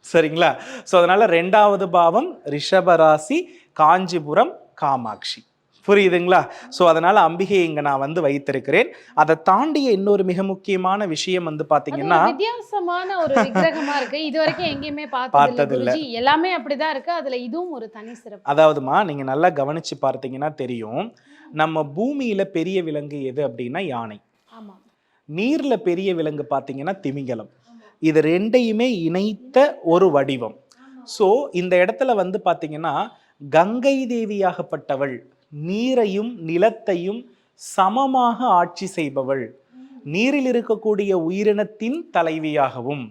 சரிங்களா? ஸோ அதனால 2வது பாவம் ரிஷபராசி, காஞ்சிபுரம், காமாட்சி. புரியுதுங்களா? ஸோ அதனால அம்பிகையை இங்க நான் வைத்திருக்கிறேன். அதை தாண்டிய இன்னொரு மிக முக்கியமான விஷயம் பாத்தீங்கன்னா வித்தியாசமான ஒரு விக்கிரகமா இருக்கு. இது வரைக்கும் எங்கேயுமே பார்த்ததில்லை. எல்லாமே அப்படிதான் இருக்கு. அதுல இதுவும் ஒரு தனி சிறப்பு. அதாவதுமா நீங்க நல்லா கவனிச்சு பார்த்தீங்கன்னா தெரியும், நம்ம பூமியில பெரிய விலங்கு எது அப்படின்னா யானை. ஆமா. நீர்ல பெரிய விலங்கு பாத்தீங்கன்னா திமிங்கலம். இது ரெண்டையுமே இணைத்த ஒரு வடிவம். ஸோ இந்த இடத்துல பாத்தீங்கன்னா கங்கை தேவியாகப்பட்டவள் நீரையும் நிலத்தையும் சமமாக ஆட்சி செய்பவள், நீரில் இருக்கக்கூடிய உயிரினத்தின் தலைவியாகவும்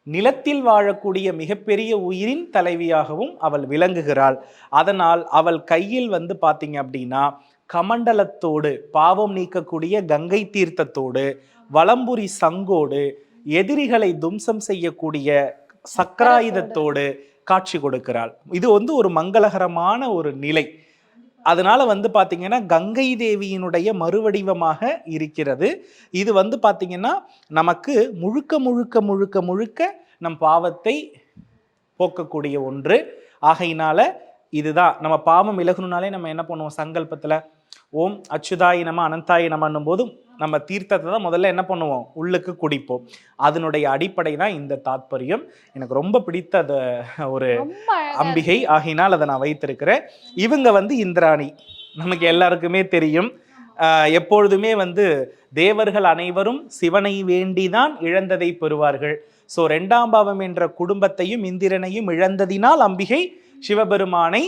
நிலத்தில் வாழக்கூடிய மிகப்பெரிய உயிரின் தலைவியாகவும் அவள் விளங்குகிறாள். அதனால் அவள் கையில் பாத்தீங்க அப்படின்னா கமண்டலத்தோடு, பாவம் நீக்கக்கூடிய கங்கை தீர்த்தத்தோடு, வலம்புரி சங்கோடு, எதிரிகளை தும்சம் செய்யக்கூடிய சக்கராயுதத்தோடு காட்சி கொடுக்கிறாள். இது ஒரு மங்களகரமான ஒரு நிலை. அதனால பாத்தீங்கன்னா கங்கை தேவியினுடைய மறுவடிவமாக இருக்கிறது. இது பாத்தீங்கன்னா நமக்கு முழுக்க முழுக்க முழுக்க முழுக்க நம் பாவத்தை போக்கக்கூடிய ஒன்று. ஆகையினால இதுதான் நம்ம பாவம் விலகணும்னாலே நம்ம என்ன பண்ணுவோம், சங்கல்பத்துல ஓம் அச்சுதாய நம அனந்தாய நமன்னும் போது நம்ம தீர்த்தத்தை தான் முதல்ல என்ன பண்ணுவோம், உள்ளுக்கு குடிப்போம். அதனுடைய அடிப்படை தான் இந்த தாத்பரியம். எனக்கு ரொம்ப பிடித்த ஒரு அம்பிகை. ஆகையினால் அதை நான் வைத்திருக்கிறேன். இவங்க இந்திராணி, நமக்கு எல்லாருக்குமே தெரியும். எப்பொழுதுமே வந்து தேவர்கள் அனைவரும் சிவனை வேண்டிதான் இழந்ததை பெறுவார்கள். ஸோ 2ஆம் பாவம் என்ற குடும்பத்தையும் இந்திரனையும் இழந்ததினால் அம்பிகை சிவபெருமானை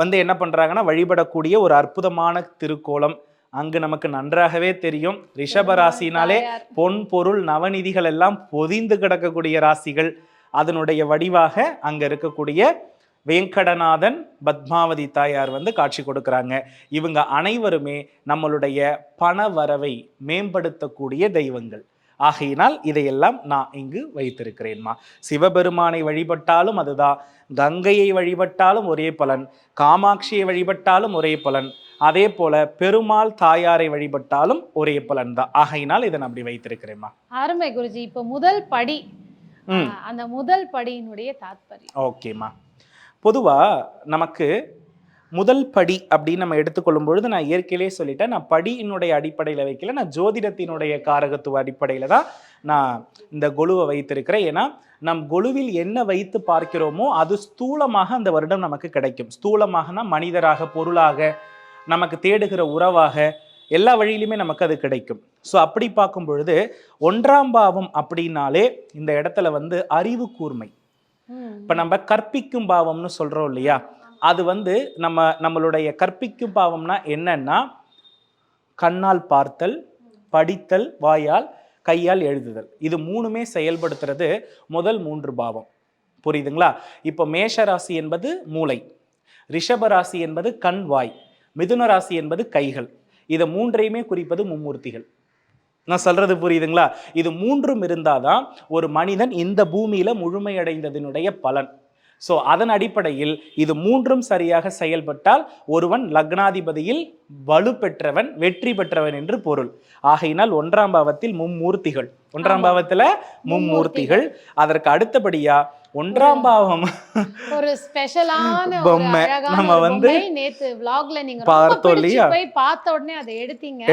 வந்து என்ன பண்றாங்கன்னா வழிபடக்கூடிய ஒரு அற்புதமான திருக்கோலம். அங்கு நமக்கு நன்றாகவே தெரியும், ரிஷபராசினாலே பொன் பொருள் நவநிதிகள் எல்லாம் பொதிந்து கிடக்கக்கூடிய ராசிகள். அதனுடைய வடிவாக அங்க இருக்கக்கூடிய வேங்கடநாதன், பத்மாவதி தாயார் வந்து காட்சி கொடுக்குறாங்க. இவங்க அனைவருமே நம்மளுடைய பண வரவை மேம்படுத்தக்கூடிய தெய்வங்கள். ஆகையினால் இதையெல்லாம் நான் இங்கு வைத்திருக்கிறேன்மா. சிவபெருமானை வழிபட்டாலும் அதுதான், கங்கையை வழிபட்டாலும் ஒரே பலன், காமாட்சியை வழிபட்டாலும் ஒரே பலன், அதே போல பெருமாள் தாயாரை வழிபட்டாலும் ஒரே பலன் தான். ஆகையினால் இதை நான் அப்படி வைத்திருக்கிறேன்மா. அருமை குருஜி. இப்போ முதல் படி, அந்த முதல் படியினுடைய தாத்பரியம். ஓகேம்மா. பொதுவா நமக்கு முதல் படி அப்படின்னு நம்ம எடுத்துக்கொள்ளும் பொழுது நான் இயற்கையிலே சொல்லிட்டேன், நான் படியினுடைய அடிப்படையில் வைக்கல, நான் ஜோதிடத்தினுடைய காரகத்துவ அடிப்படையில் தான் நான் இந்த கொலுவை வைத்திருக்கிறேன். ஏன்னா நம் கொலுவில் என்ன வைத்து பார்க்கிறோமோ அது ஸ்தூலமாக அந்த வருடம் நமக்கு கிடைக்கும். ஸ்தூலமாகனா மனிதராக, பொருளாக, நமக்கு தேடுகிற உறவாக, எல்லா வழியிலுமே நமக்கு அது கிடைக்கும். ஸோ அப்படி பார்க்கும் பொழுது 1ஆம் பாவம் அப்படின்னாலே இந்த இடத்துல வந்து அறிவு கூர்மை. இப்போ நம்ம கற்பிக்கும் பாவம்னு சொல்றோம் இல்லையா, அது வந்து நம்மளுடைய கற்பிக்கும் பாவம்னா என்னன்னா கண்ணால் பார்த்தல், படித்தல், வாயால், கையால் எழுதுதல். இது 3மே செயல்படுத்துறது முதல் 3 பாவம். புரியுதுங்களா? இப்போ மேஷ ராசி என்பது மூளை, ரிஷப ராசி என்பது கண், வாய், மிதுன ராசி என்பது கைகள். இதை 3ஐயுமே குறிப்பது மும்மூர்த்திகள். நான் சொல்றது புரியுதுங்களா? இது 3ம் இருந்தாதான் ஒரு மனிதன் இந்த பூமியில முழுமையடைந்ததனுடைய பலன். ஸோ அதன் அடிப்படையில் இது 3ம் சரியாக செயல்பட்டால் ஒருவன் லக்னாதிபதியில் வலு பெற்றவன், வெற்றி பெற்றவன் என்று பொருள். ஆகையினால் 1ஆம் பாவத்தில் மும்மூர்த்திகள், 1ஆம் பாவத்துல மும்மூர்த்திகள். அதற்கு அடுத்தபடியா 1ஆம் பாவம் ஒரு ஸ்பெஷலான பொம்மை நம்ம வந்து நேத்து vlogல நீங்க பார்த்தோம் இல்லையா, போய் பார்த்த உடனே அதை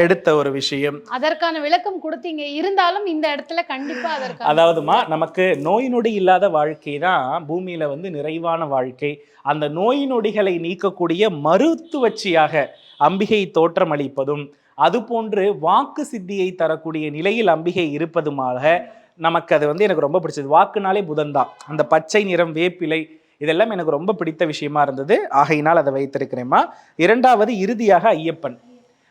எடுத்த ஒரு விஷயம், அதற்கான விளக்கம் கொடுத்தீங்க. இருந்தாலும் இந்த இடத்துல கண்டிப்பா அதற்கு, அதாவதுமா நமக்கு நோய் நொடி இல்லாத வாழ்க்கை தான் பூமியில வந்து நிறைவான வாழ்க்கை. அந்த நோய் நொடிகளை நீக்கக்கூடிய மருத்துவச்சியாக அம்பிகை தோற்றமளிப்பதும், அது போன்று வாக்கு சித்தியை தரக்கூடிய நிலையில் அம்பிகை இருப்பதுமாக நமக்கு அது வந்து எனக்கு ரொம்ப பிடிச்சது. வாக்குனாலே புதன் தான். அந்த பச்சை நிறம், வேப்பிலை, இதெல்லாம் எனக்கு ரொம்ப பிடித்த விஷயமா இருந்தது. ஆகையினால் அதை வைத்திருக்கிறேம்மா. 2வது இறுதியாக ஐயப்பன்.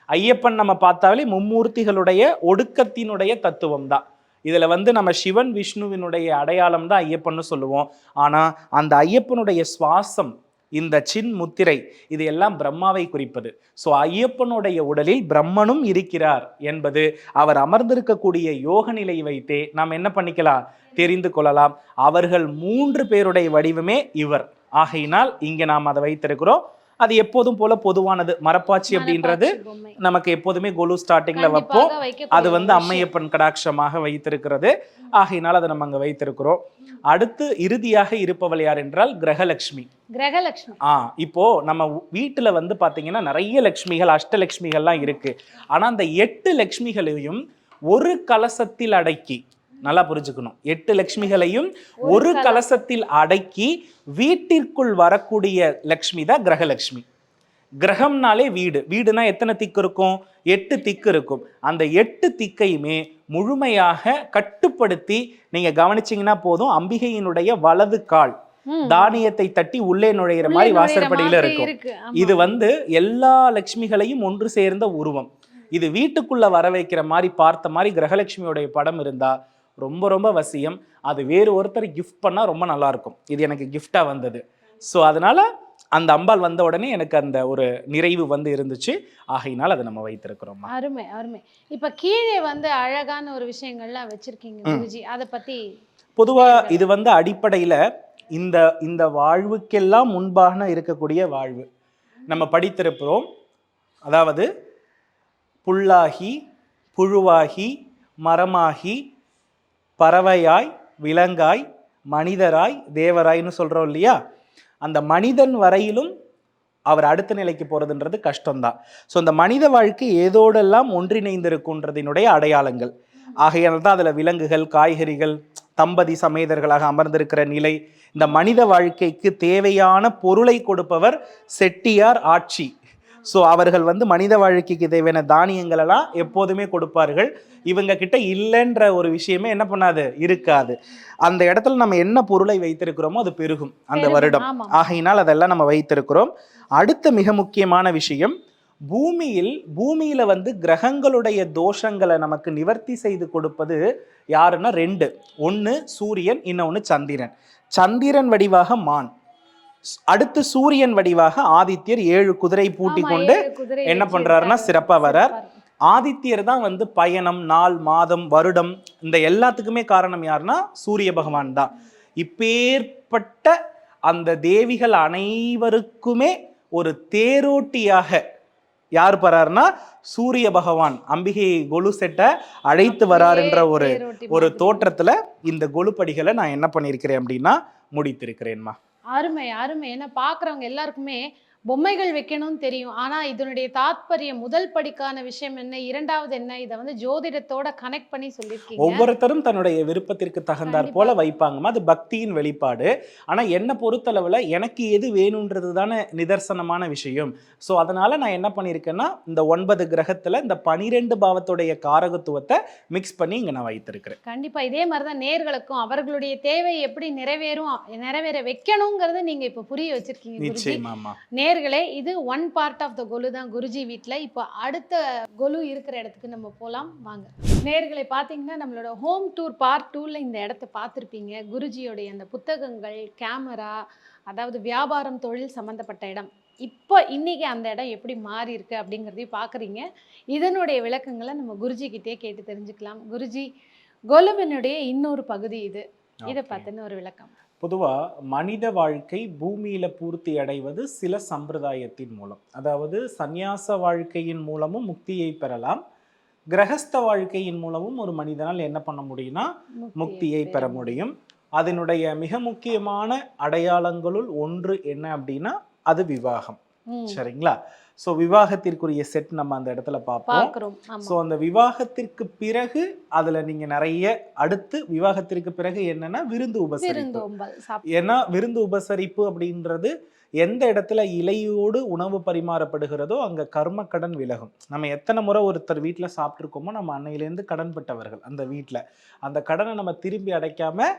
ஐயப்பன் நம்ம பார்த்தாலே மும்மூர்த்திகளுடைய ஒடுக்கத்தினுடைய தத்துவம் தான். இதுல வந்து நம்ம சிவன் விஷ்ணுவினுடைய அடையாளம் தான் ஐயப்பன்னு சொல்லுவோம். ஆனா அந்த ஐயப்பனுடைய சுவாசம், இந்த சின் முத்திரை, இது எல்லாம் பிரம்மாவை குறிப்பது. ஸோ ஐயப்பனுடைய உடலில் பிரம்மனும் இருக்கிறார் என்பது அவர் அமர்ந்திருக்கக்கூடிய யோக நிலை வைத்தே நாம் என்ன பண்ணிக்கலாம், தெரிந்து கொள்ளலாம். அவர்கள் 3 பேருடைய வடிவமே இவர். ஆகையினால் இங்கே நாம் அதை வைத்திருக்கிறோம். அது எப்போதும் போல பொதுவானது. மரப்பாச்சி அப்படின்றது நமக்கு எப்போதுமே கொலு ஸ்டார்டிங்ல வைப்போம். அது வந்து அம்மையப்பன் கடாட்சமாக வைத்திருக்கிறது. ஆகையினால் அதை நம்ம அங்க வைத்திருக்கிறோம். அடுத்து இறுதியாக இருப்பவள் யார் என்றால் கிரகலட்சுமி. கிரகலட்சுமி இப்போ நம்ம வீட்டுல வந்து பாத்தீங்கன்னா நிறைய லட்சுமிகள், அஷ்டலட்சுமிகள்லாம் இருக்கு. ஆனா அந்த 8 லட்சுமிகளையும் ஒரு கலசத்தில் அடக்கி, நல்லா புரிஞ்சுக்கணும், 8 லட்சுமிகளையும் ஒரு கலசத்தில் அடக்கி வீட்டிற்குள் வரக்கூடிய லக்ஷ்மி தான் கிரகலட்சுமி. கிரகம்னாலே வீடு. வீடுனா எத்தனை திக்கு இருக்கும்? 8 திக்கு இருக்கும். அந்த 8 திக்கையுமே முழுமையாக கட்டுப்படுத்தி நீங்க கவனிச்சீங்கன்னா போதும், அம்பிகையினுடைய வலது கால் தானியத்தை தட்டி உள்ளே நுழைகிற மாதிரி வாசற்படியில இருக்கும். இது வந்து எல்லா லட்சுமிகளையும் ஒன்று சேர்ந்த உருவம். இது வீட்டுக்குள்ள வர வைக்கிற மாதிரி பார்த்த மாதிரி கிரகலட்சுமியோடைய படம் இருந்தா ரொம்ப ரொம்ப வசியம். அது வேறு ஒருத்தர் கிஃப்ட் பண்ணா ரொம்ப நல்லா இருக்கும். இது எனக்கு கிஃப்டா வந்தது. ஸோ அதனால அந்த அம்பாள் வந்த உடனே எனக்கு அந்த ஒரு நிறைவு வந்து இருந்துச்சு. ஆகையினால் அதை நம்ம வைத்திருக்கிறோம். அருமை அருமை. இப்ப கீழே வந்து அழகான ஒரு விஷயங்கள்லாம் வச்சிருக்கீங்க குருஜி, அதை பத்தி. பொதுவா இது வந்து அடிப்படையில இந்த வாழ்வுக்கெல்லாம் முன்பாக இருக்கக்கூடிய வாழ்வு நம்ம படித்திருக்கிறோம். அதாவது புல்லாகி, புழுவாகி, மரமாகி, பறவையாய், விலங்காய், மனிதராய், தேவராய்னு சொல்றோம் இல்லையா. அந்த மனிதன் வரையிலும் அவர் அடுத்த நிலைக்கு போறதுன்றது கஷ்டம்தான். ஸோ இந்த மனித வாழ்க்கை ஏதோடெல்லாம் ஒன்றிணைந்திருக்குன்றதினுடைய அடையாளங்கள். ஆகையால் தான் அதுல விலங்குகள், காய்கறிகள், தம்பதி சமேதர்களாக அமர்ந்திருக்கிற நிலை. இந்த மனித வாழ்க்கைக்கு தேவையான பொருளை கொடுப்பவர் செட்டியார் ஆட்சி. ஸோ அவர்கள் வந்து மனித வாழ்க்கைக்கு தேவையான தானியங்கள் எல்லாம் எப்போதுமே கொடுப்பார்கள். இவங்க கிட்ட இல்லைன்ற ஒரு விஷயமே என்ன பண்ணாது, இருக்காது. அந்த இடத்துல நம்ம என்ன பொருளை வைத்திருக்கிறோமோ அது பெருகும் அந்த வருடம். ஆமா. ஆகையினால் அதெல்லாம் நம்ம வைத்திருக்கிறோம். அடுத்த மிக முக்கியமான விஷயம், பூமியில வந்து கிரகங்களுடைய தோஷங்களை நமக்கு நிவர்த்தி செய்து கொடுப்பது யாருன்னா 2. ஒன்று சூரியன், இன்னொன்று சந்திரன். சந்திரன் வடிவாக மான், அடுத்து சூரியன் வடிவாக ஆதித்யர் 7 குதிரை பூட்டி கொண்டு என்ன பண்றாருன்னா சிறப்பா வரார். ஆதித்யர் தான் வந்து பயணம், நாள், மாதம், வருடம் இந்த எல்லாத்துக்குமே காரணம் யாருன்னா சூரிய பகவான் தான். இப்பேற்பட்ட அந்த தேவிகள் அனைவருக்குமே ஒரு தேரோட்டியாக யார் வராருன்னா சூரிய பகவான் அம்பிகையை கொலு செட்ட அழைத்து வராருன்ற ஒரு தோற்றத்துல இந்த கொலுப்படிகளை நான் என்ன பண்ணியிருக்கிறேன் அப்படின்னா முடித்திருக்கிறேன்மா. அருமை அருமை. ஏன்னா பாக்குறவங்க எல்லாருக்குமே பொம்மைகள் வைக்கணும்னு தெரியும். ஆனா இதனுடைய தாத்பரியம், முதல் படிக்கான விஷயம் என்ன, இரண்டாவது என்ன, இதை வந்து ஜோதிடத்தோட கனெக்ட் பண்ணி சொல்லியிருக்கீங்க. ஒவ்வொருத்தரும் தன்னுடைய விருப்பத்திற்கு தகுந்தாற் போல வைப்பாங்கம்மா. அது பக்தியின் வெளிப்பாடு. ஆனா என்ன பொறுத்தளவுல எனக்கு எது வேணும்ன்றது தானே நிதர்சனமான விஷயம். ஸோ அதனால நான் என்ன பண்ணியிருக்கேன்னா இந்த 9 கிரகத்துல இந்த 12 பாவத்துடைய காரகத்துவத்தை மிக்ஸ் பண்ணி இங்க நான் வைத்திருக்கிறேன். கண்டிப்பா இதே மாதிரிதான் நேர்களுக்கும் அவர்களுடைய தேவை எப்படி நிறைவேற வைக்கணுங்கிறத நீங்க இப்ப புரிய வச்சிருக்கீங்க. நிச்சயமாமா. நேர்களே, இது ஒன் பார்ட் ஆஃப் த கொலு தான் குருஜி வீட்டில். இப்போ அடுத்த கொலு இருக்கிற இடத்துக்கு நம்ம போகலாம் வாங்க. நேர்களை பார்த்தீங்கன்னா நம்மளோட ஹோம் டூர் பார்ட் 2ல இந்த இடத்த பார்த்துருப்பீங்க. குருஜியோடைய அந்த புத்தகங்கள், கேமரா, அதாவது வியாபாரம், தொழில் சம்மந்தப்பட்ட இடம். இப்போ இன்னைக்கு அந்த இடம் எப்படி மாறி இருக்கு அப்படிங்கிறதையும் பார்க்குறீங்க. இதனுடைய விளக்கங்களை நம்ம குருஜி கிட்டே கேட்டு தெரிஞ்சுக்கலாம். குருஜி, கொலுவினுடைய இன்னொரு பகுதி இது, இதை பார்த்துன்னு ஒரு விளக்கம். பொதுவாக மனித வாழ்க்கை பூமியில பூர்த்தி அடைவது சில சம்பிரதாயத்தின் மூலம். அதாவது சந்நியாச வாழ்க்கையின் மூலமும் முக்தியை பெறலாம். கிரகஸ்த வாழ்க்கையின் மூலமும் ஒரு மனிதனால் என்ன பண்ண முடியும்னா முக்தியை பெற முடியும். அதனுடைய மிக முக்கியமான அடையாளங்களுள் ஒன்று என்ன அப்படின்னா அது விவாகம். சரிங்களா? ஸோ விவாகத்திற்குரிய செட் நம்ம அந்த இடத்துல பார்ப்போம். ஸோ அந்த விவாகத்திற்கு பிறகு அதுல நீங்க நிறைய அடுத்து விவாகத்திற்கு பிறகு என்னன்னா விருந்து உபசரிப்பு. ஏன்னா விருந்து உபசரிப்பு அப்படின்றது எந்த இடத்துல இலையோடு உணவு பரிமாறப்படுகிறதோ அங்க கர்ம கடன் விலகும். நம்ம எத்தனை முறை ஒருத்தர் வீட்டுல சாப்பிட்டுருக்கோமோ நம்ம அன்னையிலேருந்து கடன் பட்டவர்கள். அந்த வீட்டுல அந்த கடனை நம்ம திரும்பி அடைக்காம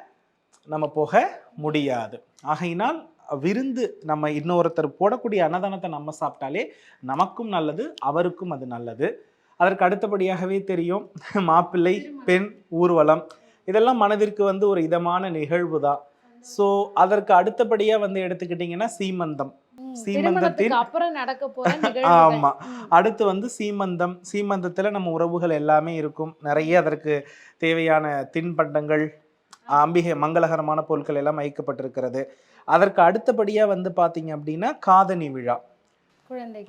நம்ம போக முடியாது. ஆகையினால் விருந்து நம்ம இன்னொருத்தர் போடக்கூடிய அன்னதானத்தை நம்ம சாப்பிட்டாலே நமக்கும் நல்லது, அவருக்கும் அது நல்லது. அதற்கு அடுத்தபடியாகவே தெரியும் மாப்பிள்ளை பெண் ஊர்வலம், இதெல்லாம் மனதிற்கு வந்து ஒரு இதமான நிகழ்வு தான். ஸோ அதற்கு அடுத்தபடியா வந்து எடுத்துக்கிட்டிங்கன்னா சீமந்தம். சீமந்தத்தின் அப்புறம் நடக்க போற ஆமா, அடுத்து வந்து சீமந்தம். சீமந்தத்துல நம்ம உறவுகள் எல்லாமே இருக்கும். நிறைய அதற்கு தேவையான தின்பண்டங்கள், அம்பிகை மங்களகரமான பொருட்கள் எல்லாம் வைக்கப்பட்டிருக்கிறது. அதற்கு அடுத்தபடியா வந்து பாத்தீங்க அப்படின்னா காதணி விழா.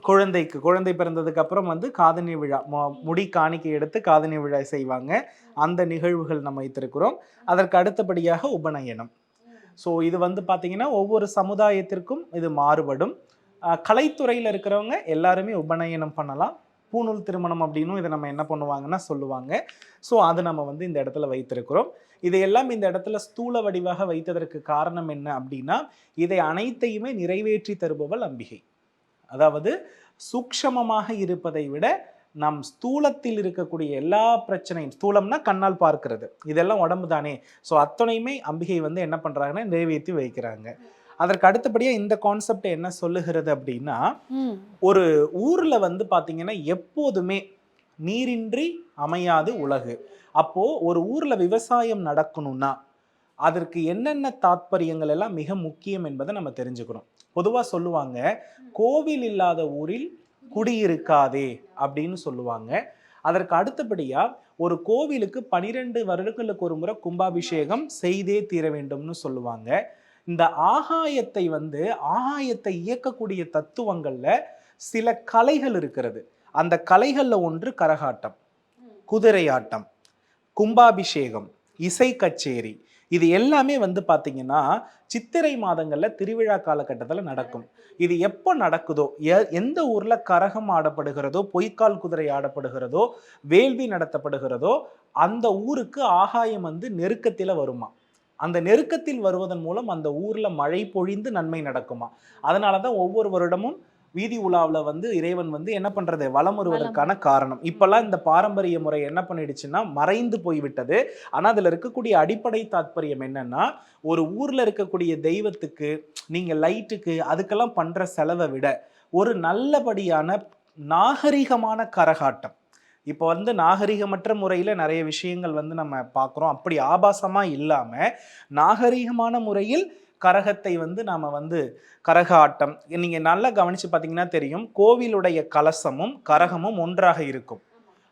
குழந்தை பிறந்ததுக்கு அப்புறம் வந்து காதணி விழா, முடி காணிக்கை எடுத்து காதணி விழா செய்வாங்க. அந்த நிகழ்வுகள் நம்ம வைத்திருக்கிறோம். அதற்கு அடுத்தபடியாக உபநயனம். ஸோ இது வந்து பார்த்தீங்கன்னா ஒவ்வொரு சமுதாயத்திற்கும் இது மாறுபடும். கலைத்துறையில் இருக்கிறவங்க எல்லாருமே உபநயனம் பண்ணலாம். பூணூல் திருமணம் அப்படின்னும் இதை நம்ம என்ன பண்ணுவாங்கன்னா சொல்லுவாங்க. ஸோ அது நம்ம வந்து இந்த இடத்துல வைத்திருக்கிறோம். இதையெல்லாம் இந்த இடத்துல ஸ்தூல வடிவாக வைத்ததற்கு காரணம் என்ன அப்படின்னா இதை அனைத்தையுமே நிறைவேற்றி தருபவள் அம்பிகை. அதாவது சூக்ஷமமாக இருப்பதை விட நம் ஸ்தூலத்தில் இருக்கக்கூடிய எல்லா பிரச்சனையும், ஸ்தூலம்னா கண்ணால் பார்க்கிறது, இதெல்லாம் உடம்பு தானே. ஸோ அத்தனையுமே அம்பிகை வந்து என்ன பண்றாங்கன்னா நிறைவேற்றி வைக்கிறாங்க. அதற்கு அடுத்தபடியா இந்த கான்செப்ட் என்ன சொல்லுகிறது அப்படின்னா ஒரு ஊர்ல வந்து பாத்தீங்கன்னா எப்போதுமே நீரின்றி அமையாது உலகு. அப்போ ஒரு ஊர்ல விவசாயம் நடக்கணும்னா அதற்கு என்னென்ன தாத்பரியங்கள் எல்லாம் மிக முக்கியம் என்பதை நம்ம தெரிஞ்சுக்கணும். பொதுவா சொல்லுவாங்க கோவில் இல்லாத ஊரில் குடியிருக்காதே அப்படின்னு சொல்லுவாங்க. அதற்கு அடுத்தபடியா ஒரு கோவிலுக்கு 12 வருடங்களுக்கு ஒரு முறை கும்பாபிஷேகம் செய்தே தீர வேண்டும்னு சொல்லுவாங்க. இந்த ஆகாயத்தை இயக்கக்கூடிய தத்துவங்கள்ல சில கலைகள் இருக்கிறது. அந்த கலைகள்ல ஒன்று கரகாட்டம், குதிரையாட்டம், கும்பாபிஷேகம், இசை கச்சேரி. இது எல்லாமே வந்து பாத்தீங்கன்னா சித்திரை மாதங்கள்ல திருவிழா காலகட்டத்தில் நடக்கும். இது எப்போ நடக்குதோ, எந்த ஊர்ல கரகம் ஆடப்படுகிறதோ, பொய்க்கால் குதிரை ஆடப்படுகிறதோ, வேள்வி நடத்தப்படுகிறதோ அந்த ஊருக்கு ஆகாயம் வந்து நெருக்கத்தில வருமா. அந்த நெருக்கத்தில் வருவதன் மூலம் அந்த ஊர்ல மழை பொழிந்து நன்மை நடக்குமா. அதனாலதான் ஒவ்வொரு வருடமும் வீதி உலாவில் வந்து இறைவன் வந்து என்ன பண்றது, வலம் வருவதற்கான காரணம். இப்பெல்லாம் இந்த பாரம்பரிய முறை என்ன பண்ணிடுச்சுன்னா மறைந்து போய்விட்டது. ஆனா அதுல இருக்கக்கூடிய அடிப்படை தாத்பரியம் என்னன்னா, ஒரு ஊர்ல இருக்கக்கூடிய தெய்வத்துக்கு நீங்க லைட்டுக்கு அதுக்கெல்லாம் பண்ற செலவை விட ஒரு நல்லபடியான நாகரிகமான கரகாட்டம். இப்போ வந்து நாகரிகமற்ற முறையில் நிறைய விஷயங்கள் வந்து நம்ம பார்க்குறோம். அப்படி ஆபாசமாக இல்லாமல் நாகரிகமான முறையில் கரகத்தை வந்து நாம் வந்து கரகாட்டம், நீங்கள் நல்லா கவனித்து பார்த்தீங்கன்னா தெரியும், கோவிலுடைய கலசமும் கரகமும் ஒன்றாக இருக்கும்.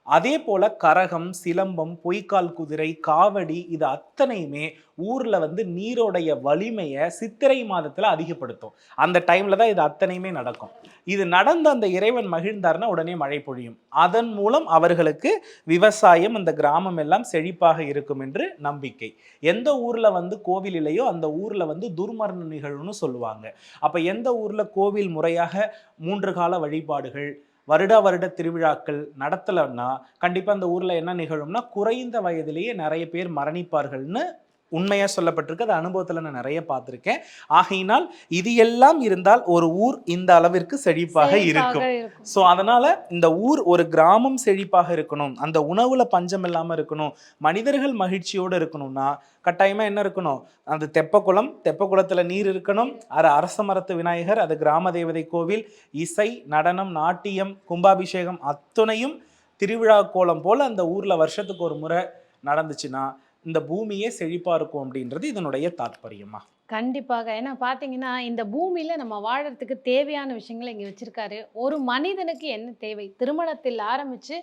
அதே போல கரகம், சிலம்பம், பொய்க்கால் குதிரை, காவடி இது அத்தனையுமே ஊர்ல வந்து நீரோடைய வலிமையை சித்திரை மாதத்துல அதிகப்படுத்தும். அந்த டைம்ல தான் இது அத்தனையுமே நடக்கும். இது நடந்த அந்த இறைவன் மகிழ்ந்தார்னா உடனே மழை பொழியும். அதன் மூலம் அவர்களுக்கு விவசாயம், அந்த கிராமம் எல்லாம் செழிப்பாக இருக்கும் என்று நம்பிக்கை. எந்த ஊர்ல வந்து கோவில் இல்லையோ அந்த ஊர்ல வந்து துர்மரண நிகழ்வுன்னு சொல்லுவாங்க. அப்ப எந்த ஊர்ல கோவில் முறையாக 3 கால வழிபாடுகள், வருட திருவிழாக்கள் நடத்தலைன்னா கண்டிப்பாக அந்த ஊரில் என்ன நிகழும்னா குறைந்த வயதிலேயே நிறைய பேர் மரணிப்பார்கள்னு உண்மையாக சொல்லப்பட்டிருக்கு. அது அனுபவத்தில் நான் நிறைய பார்த்துருக்கேன். ஆகையினால் இது எல்லாம் இருந்தால் ஒரு ஊர் இந்த அளவிற்கு செழிப்பாக இருக்கும். ஸோ அதனால் இந்த ஊர், ஒரு கிராமம் செழிப்பாக இருக்கணும், அந்த உணவில் பஞ்சம் இல்லாமல் இருக்கணும், மனிதர்கள் மகிழ்ச்சியோடு இருக்கணும்னா கட்டாயமாக என்ன இருக்கணும், அந்த தெப்பக்குளத்தில் நீர் இருக்கணும், அது அரச மரத்து விநாயகர், அது கிராம தேவதை கோவில், இசை, நடனம், நாட்டியம், கும்பாபிஷேகம் அத்துணையும் திருவிழா கோலம் போல் அந்த ஊரில் வருஷத்துக்கு ஒரு முறை நடந்துச்சுன்னா இந்த பூமியே செழிப்பா இருக்கும் அப்படின்றது இதனுடைய தாத்பரியமா. கண்டிப்பாக. ஏன்னா பார்த்தீங்கன்னா, இந்த பூமியில நம்ம வாழறதுக்கு தேவையான விஷயங்கள இங்க வச்சிருக்காரு. ஒரு மனிதனுக்கு என்ன தேவை? திருமணத்தில் ஆரம்பிச்சு,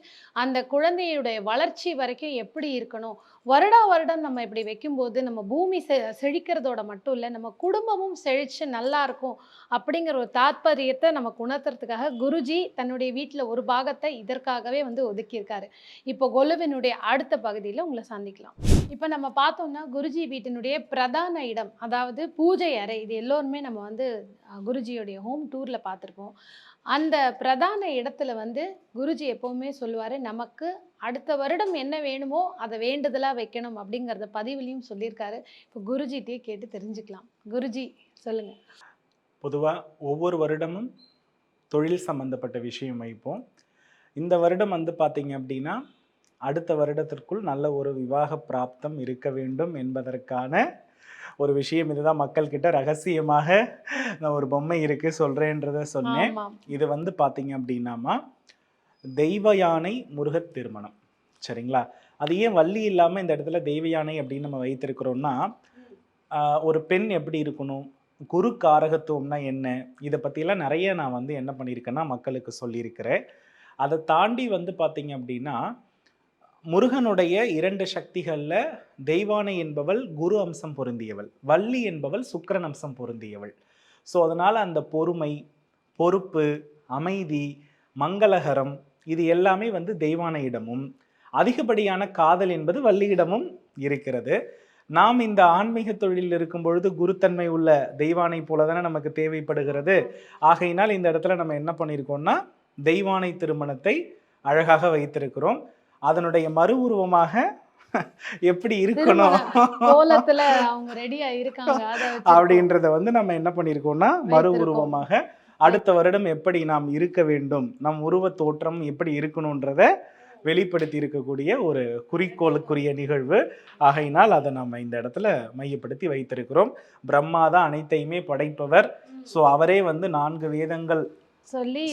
அந்த குழந்தையுடைய வளர்ச்சி வரைக்கும் எப்படி இருக்கணும்? வருடம் நம்ம இப்படி வைக்கும்போது, நம்ம பூமி செழிக்கிறதோட மட்டும் இல்ல, நம்ம குடும்பமும் செழிச்சு நல்லா இருக்கும். அப்படிங்கிற ஒரு தாத்பரியத்த நமக்கு உணர்த்துறதுக்காக குருஜி தன்னுடைய வீட்ல ஒரு பாகத்த இதற்காகவே வந்து ஒதுக்கியிருக்காரு. இப்போ கொலுவினுடைய அடுத்த பகுதியில உங்கள சந்திக்கலாம். இப்ப நம்ம பார்த்தோம்னா, குருஜி வீட்டினுடைய பிரதான இடம், அதாவது பூஜை அறை, இது எல்லோருமே நம்ம வந்து குருஜியோடைய ஹோம் டூர்ல பார்த்துருப்போம். அந்த பிரதான இடத்துல வந்து குருஜி எப்பவுமே சொல்லுவாரு, நமக்கு அடுத்த வருடம் என்ன வேணுமோ அதை வேண்டுதலா வைக்கணும் அப்படிங்கிறத பதிவுலையும் சொல்லியிருக்காரு. இப்போ குருஜிட்டே கேட்டு தெரிஞ்சுக்கலாம். குருஜி சொல்லுங்க. பொதுவா ஒவ்வொரு வருடமும் தொழில் சம்பந்தப்பட்ட விஷயம் வைப்போம். இந்த வருடம் வந்து பார்த்தீங்க அப்படின்னா அடுத்த வருடத்திற்குள் நல்ல ஒரு விவாக பிராப்தம் இருக்க வேண்டும் என்பதற்கான ஒரு விஷயம். இதுதான் மக்கள் கிட்ட ரகசியமாக நான் ஒரு பொம்மை இருக்கு சொல்றேன்றத சொன்னேன். இது வந்து பார்த்தீங்க அப்படின்னாமா தெய்வ யானை முருகத் திருமணம், சரிங்களா? அது ஏன் வள்ளி இல்லாமல் இந்த இடத்துல தெய்வ யானை அப்படின்னு நம்ம வைத்திருக்கிறோம்னா, ஒரு பெண் எப்படி இருக்கணும், குரு காரகத்துவம்னா என்ன, இதை பற்றியெல்லாம் நிறைய நான் வந்து என்ன பண்ணியிருக்கேன்னா மக்களுக்கு சொல்லியிருக்கிறேன். அதை தாண்டி வந்து பார்த்தீங்க அப்படின்னா முருகனுடைய 2 சக்திகள்ல தெய்வானை என்பவள் குரு அம்சம் பொருந்தியவள், வள்ளி என்பவள் சுக்கிரன் அம்சம் பொருந்தியவள். ஸோ அதனால அந்த பொறுமை, பொறுப்பு, அமைதி, மங்களகரம் இது எல்லாமே வந்து தெய்வானையிடமும், அதிகப்படியான காதல் என்பது வள்ளியிடமும் இருக்கிறது. நாம் இந்த ஆன்மீக தொழிலில் இருக்கும் பொழுது குருத்தன்மை உள்ள தெய்வானை போல தானே நமக்கு தேவைப்படுகிறது. ஆகையினால் இந்த இடத்துல நம்ம என்ன பண்ணியிருக்கோம்னா தெய்வானை திருமணத்தை அழகாக வைத்திருக்கிறோம். அதனுடைய மறு உருவமாக எப்படி இருக்கணும் அப்படின்றத வந்து நம்ம என்ன பண்ணியிருக்கோம்னா மறு உருவமாக அடுத்த வருடம் எப்படி நாம் இருக்க வேண்டும், நம் உருவ தோற்றம் எப்படி இருக்கணும்ன்றத வெளிப்படுத்தி இருக்கக்கூடிய ஒரு குறிக்கோளுக்குரிய நிகழ்வு. ஆகையினால் அதை நம்ம இந்த இடத்துல மையப்படுத்தி வைத்திருக்கிறோம். பிரம்மா தான் அனைத்தையுமே படைப்பவர். ஸோ அவரே வந்து 4 வேதங்கள்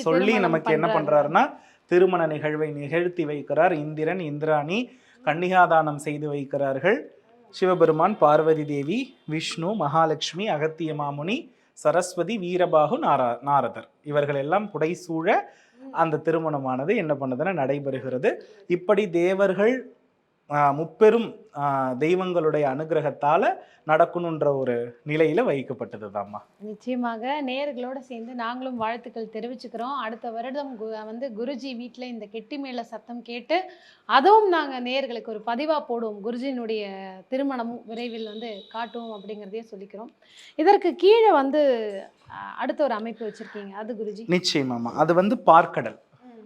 சொல்லி நமக்கு என்ன பண்றாருன்னா திருமண நிகழ்வை நிகழ்த்தி வைக்கிறார். இந்திரன், இந்திராணி கன்னிகாதானம் செய்து வைக்கிறார்கள். சிவபெருமான், பார்வதி தேவி, விஷ்ணு, மகாலட்சுமி, அகத்திய மாமுனி, சரஸ்வதி, வீரபாகு, நாரதர் இவர்கள் எல்லாம் புடைசூழ அந்த திருமணமானது என்ன பண்ணுதுன்னா நடைபெறுகிறது. இப்படி தேவர்கள் முப்பெரும் தெய்வங்களுடைய அனுகிரகத்தால நடக்கணுன்ற ஒரு நிலையில வைக்கப்பட்டது தாம்மா. நிச்சயமாக நேயர்களோட சேர்ந்து நாங்களும் வாழ்த்துக்கள் தெரிவிச்சுக்கிறோம். அடுத்த வருடம் வந்து குருஜி வீட்டில் இந்த கெட்டி மேல சத்தம் கேட்டு அதுவும் நாங்கள் நேயர்களுக்கு ஒரு பதிவாக போடுவோம். குருஜியினுடைய திருமணமும் விரைவில் வந்து காட்டுவோம் அப்படிங்கிறதையும் சொல்லிக்கிறோம். இதற்கு கீழே வந்து அடுத்த ஒரு அமைப்பு வச்சிருக்கீங்க, அது குருஜி? நிச்சயமாமா, அது வந்து பார்க்கடல்.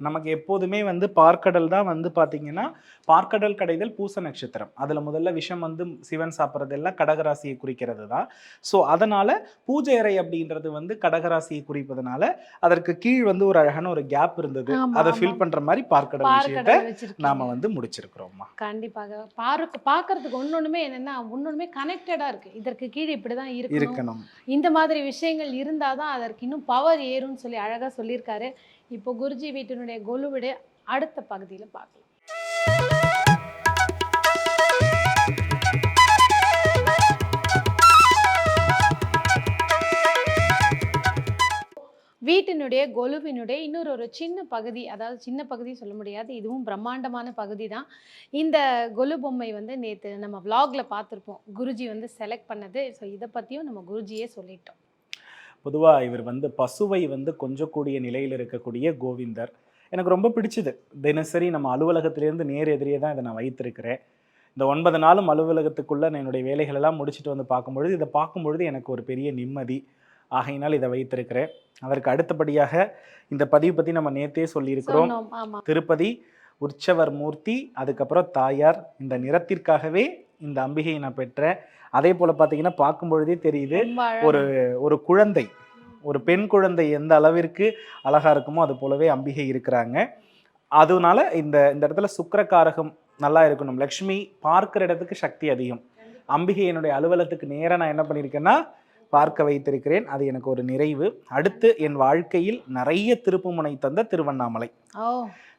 நமக்கு எப்போதுமே வந்து பார்க்கடல் தான் வந்து பார்த்தீங்கன்னா, பார்க்கடல் கடைதல் பூச நட்சத்திரம். அதில் முதல்ல விஷம் வந்து சிவன் சாப்பிட்றதெல்லாம் கடகராசியை குறிக்கிறது தான். ஸோ அதனால் பூஜை அறை அப்படின்றது வந்து கடகராசியை குறிப்பதனால, அதற்கு கீழ் வந்து ஒரு அழகான ஒரு கேப் இருந்தது. ஆமா, அதை ஆமா. ஃபில் பண்ணுற மாதிரி பார்க்கடல் விஷயத்தை பார்க்கடல் வச்சிருக்கீங்க. நாம வந்து முடிச்சிருக்கிறோம்மா. கண்டிப்பாக. பார்க்கறதுக்கு ஒன்னொன்னுமே என்னன்னா, ஒன்னொன்னுமே கனெக்டடா இருக்கு. இதற்கு கீழ் இப்படிதான் இருக்கணும். இருக்கணும். இந்த மாதிரி விஷயங்கள் இருந்தாதான் அதற்கு இன்னும் பவர் ஏறும்னு சொல்லி அழகா சொல்லியிருக்காரு. இப்போ குருஜி வீட்டினுடைய கொலுவுடைய அடுத்த பகுதியில பார்க்கலாம். வீட்டினுடைய கொலுவினுடைய இன்னொரு சின்ன பகுதி, அதாவது சின்ன பகுதி சொல்ல முடியாது, இதுவும் பிரம்மாண்டமான பகுதி தான். இந்த கொலு பொம்மை வந்து நேற்று நம்ம vlogல பார்த்துருப்போம், குருஜி வந்து செலக்ட் பண்ணது. ஸோ இதை பற்றியும் நம்ம குருஜியே சொல்லிட்டோம். பொதுவாக இவர் வந்து பசுவை வந்து கொஞ்சக்கூடிய நிலையில் இருக்கக்கூடிய கோவிந்தர் எனக்கு ரொம்ப பிடிச்சது. தினசரி நம்ம அலுவலகத்திலேருந்து நேர் எதிரே தான் இதை நான் வைத்திருக்கிறேன். இந்த 9 நாளும் அலுவலகத்துக்குள்ளே நான் என்னுடைய வேலைகள் எல்லாம் முடிச்சுட்டு வந்து பார்க்கும்பொழுது, இதை பார்க்கும்பொழுது எனக்கு ஒரு பெரிய நிம்மதி. ஆகையினால் இதை வைத்திருக்கிறேன். அதற்கு அடுத்தபடியாக இந்த பதிவு பற்றி நம்ம நேற்றே சொல்லியிருக்கிறோம். சொன்னோம். ஆமா. திருப்பதி உற்சவர் மூர்த்தி, அதுக்கப்புறம் தாயார். இந்த நிறத்திற்காகவே இந்த அம்பிகையை நான் பெற்றேன். அதே போல் பார்த்தீங்கன்னா பார்க்கும்பொழுதே தெரியுது, ரொம்ப அழகா. ஒரு குழந்தை, ஒரு பெண் குழந்தை எந்த அளவிற்கு அழகாக இருக்குமோ அது போலவே அம்பிகை இருக்கிறாங்க. அதனால இந்த இடத்துல சுக்கிரகாரகம் நல்லா இருக்கணும். லக்ஷ்மி பார்க்குற இடத்துக்கு சக்தி அதிகம். அம்பிகை என்னுடைய அலுவலகத்துக்கு நேராக நான் என்ன பண்ணியிருக்கேன்னா பார்க்க வைத்திருக்கிறேன். அது எனக்கு ஒரு நிறைவு. அடுத்து என் வாழ்க்கையில் நிறைய திருப்புமுனை தந்த திருவண்ணாமலை. ஓ,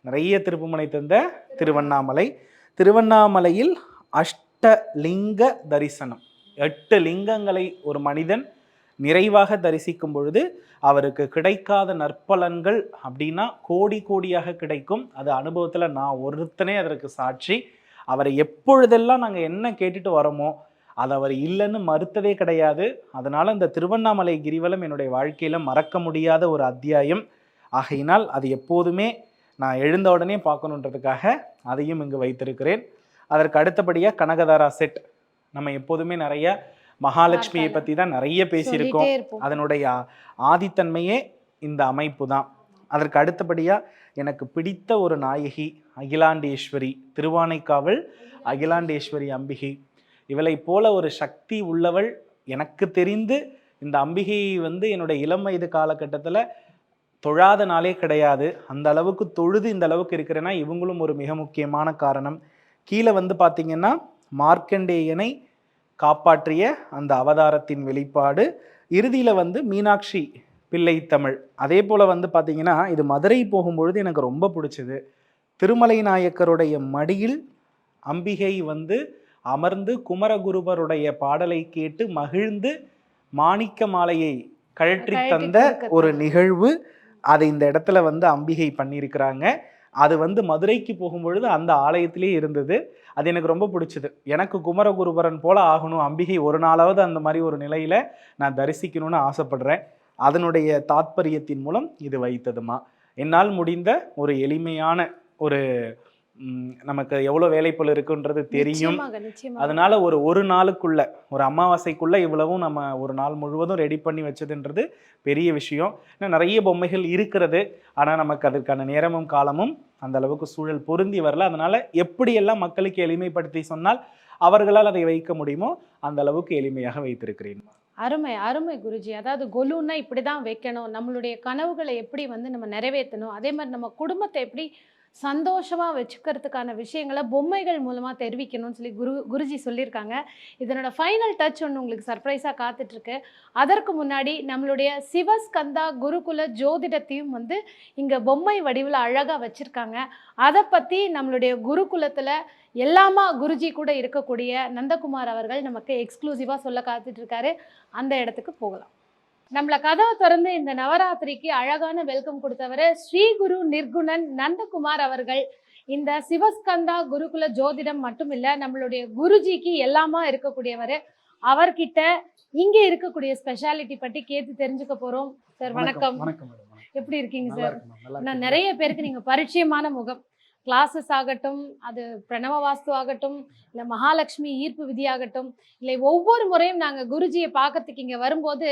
நிறைய திருப்புமுனை தந்த திருவண்ணாமலை. திருவண்ணாமலையில் அஷ்டலிங்க தரிசனம். 8 லிங்கங்களை ஒரு மனிதன் நிறைவாக தரிசிக்கும் பொழுது அவருக்கு கிடைக்காத நற்பலன்கள் அப்படின்னா கோடி கோடியாக கிடைக்கும். அது அனுபவத்தில் நான் ஒருத்தனே அதற்கு சாட்சி. அவரை எப்பொழுதெல்லாம் நாங்கள் என்ன கேட்டுட்டு வரோமோ அது அவர் இல்லைன்னு மறுத்ததே கிடையாது. அதனால் இந்த திருவண்ணாமலை கிரிவலம் என்னுடைய வாழ்க்கையில் மறக்க முடியாத ஒரு அத்தியாயம். ஆகையினால் அது எப்போதுமே நான் எழுந்த உடனே பார்க்கணுன்றதுக்காக அதையும் இங்கு வைத்திருக்கிறேன். அதற்கு அடுத்தபடியாக கனகதாரா செட். நம்ம எப்போதுமே நிறைய மகாலட்சுமியை பற்றி தான் நிறைய பேசியிருக்கோம். சொல்லிட்டே இருப்போம். அதனுடைய ஆதித்தன்மையே இந்த அமைப்பு தான். அதற்கு அடுத்தபடியாக எனக்கு பிடித்த ஒரு நாயகி அகிலாண்டேஸ்வரி, திருவானைக்காவல் அகிலாண்டேஸ்வரி அம்பிகை. இவளை போல ஒரு சக்தி உள்ளவள் எனக்கு தெரிந்து இந்த அம்பிகையை வந்து என்னுடைய இளம் வயது காலகட்டத்தில் தொழாத நாளே கிடையாது. அந்த அளவுக்கு தொழுது இந்த அளவுக்கு இருக்கிறேன்னா இவங்களும் ஒரு மிக முக்கியமான காரணம். கீழே வந்து பார்த்தீங்கன்னா மார்க்கண்டேயனை காப்பாற்றிய அந்த அவதாரத்தின் வெளிப்பாடு. இறுதியில் வந்து மீனாட்சி பிள்ளை தமிழ். அதே போல் வந்து பார்த்தீங்கன்னா இது மதுரை போகும்பொழுது எனக்கு ரொம்ப பிடிச்சது. திருமலை நாயக்கருடைய மடியில் அம்பிகை வந்து அமர்ந்து குமரகுருபருடைய பாடலை கேட்டு மகிழ்ந்து மாணிக்க மாலையை கழற்றி தந்த ஒரு நிகழ்வு. அதை இந்த இடத்துல வந்து அம்பிகை பண்ணியிருக்கிறாங்க. அது வந்து மதுரைக்கு போகும்பொழுது அந்த ஆலயத்திலே இருந்தது. அது எனக்கு ரொம்ப பிடிச்சது. எனக்கு குமரகுருபரன் போல ஆகணும், அம்பிகை ஒரு நாளாவது அந்த மாதிரி ஒரு நிலையில் நான் தரிசிக்கணும்னு ஆசைப்படுறேன். அதனுடைய தாத்பரியத்தின் மூலம் இது வைத்ததுமா. என்னால் முடிந்த ஒரு எளிமையான ஒரு நமக்கு எவ்வளோ வேலைப்பளு இருக்குன்றது தெரியும். அதனால ஒரு நாளுக்குள்ள ஒரு அமாவாசைக்குள்ள இவ்வளவும் நம்ம ஒரு நாள் முழுவதும் ரெடி பண்ணி வச்சதுன்றது பெரிய விஷயம். இன்னும் நிறைய பொம்மைகள் இருக்கிறது. ஆனால் நமக்கு அதற்கான நேரமும் காலமும் அந்த அளவுக்கு சூழல் பொருந்தி வரல. அதனால எப்படியெல்லாம் மக்களுக்கு எளிமைப்படுத்தி சொன்னால் அவர்களால் அதை வைக்க முடியுமோ அந்த அளவுக்கு எளிமையாக வைத்திருக்கிறேன். அருமை அருமை குருஜி. அதாவது கொலுன்னா இப்படி தான் வைக்கணும், நம்மளுடைய கனவுகளை எப்படி வந்து நம்ம நிறைவேற்றணும், அதே மாதிரி நம்ம குடும்பத்தை எப்படி சந்தோஷமாக வச்சுக்கிறதுக்கான விஷயங்களை பொம்மைகள் மூலமாக தெரிவிக்கணும்னு சொல்லி குருஜி சொல்லியிருக்காங்க. இதனோட ஃபைனல் டச் ஒன்று உங்களுக்கு சர்ப்ரைஸாக காத்துட்ருக்கு. அதற்கு முன்னாடி நம்மளுடைய சிவஸ்கந்தா குருகுல ஜோதிடத்தையும் வந்து இங்கே பொம்மை வடிவில் அழகாக வச்சுருக்காங்க. அதை பற்றி நம்மளுடைய குருகுலத்தில் எல்லாமா குருஜி கூட இருக்கக்கூடிய நந்தகுமார் அவர்கள் நமக்கு எக்ஸ்க்ளூசிவாக சொல்ல காத்துட்ருக்காரு. அந்த இடத்துக்கு போகலாம். நம்மள கதவை திறந்து இந்த நவராத்திரிக்கு அழகான வெல்கம் கொடுத்தவர் ஸ்ரீ குரு நிர்குணன் நந்தகுமார் அவர்கள். இந்த சிவஸ்கந்தா குருகுல ஜோதிடம் மட்டும் இல்ல, நம்மளுடைய குருஜிக்கு எல்லாமா இருக்கக்கூடியவர். அவர்கிட்ட இங்க இருக்கக்கூடிய ஸ்பெஷாலிட்டி பற்றி கேட்டு தெரிஞ்சுக்க போறோம். சார் வணக்கம். எப்படி இருக்கீங்க சார்? நான் நிறைய பேருக்கு நீங்க பரிச்சயமான முகம். கிளாஸஸ் ஆகட்டும், அது பிரணவ வாஸ்து ஆகட்டும், இல்லை மகாலட்சுமி ஈர்ப்பு விதியாகட்டும், இல்லை ஒவ்வொரு முறையும் நாங்கள் குருஜியை பார்க்கறதுக்கு இங்கே வரும்போது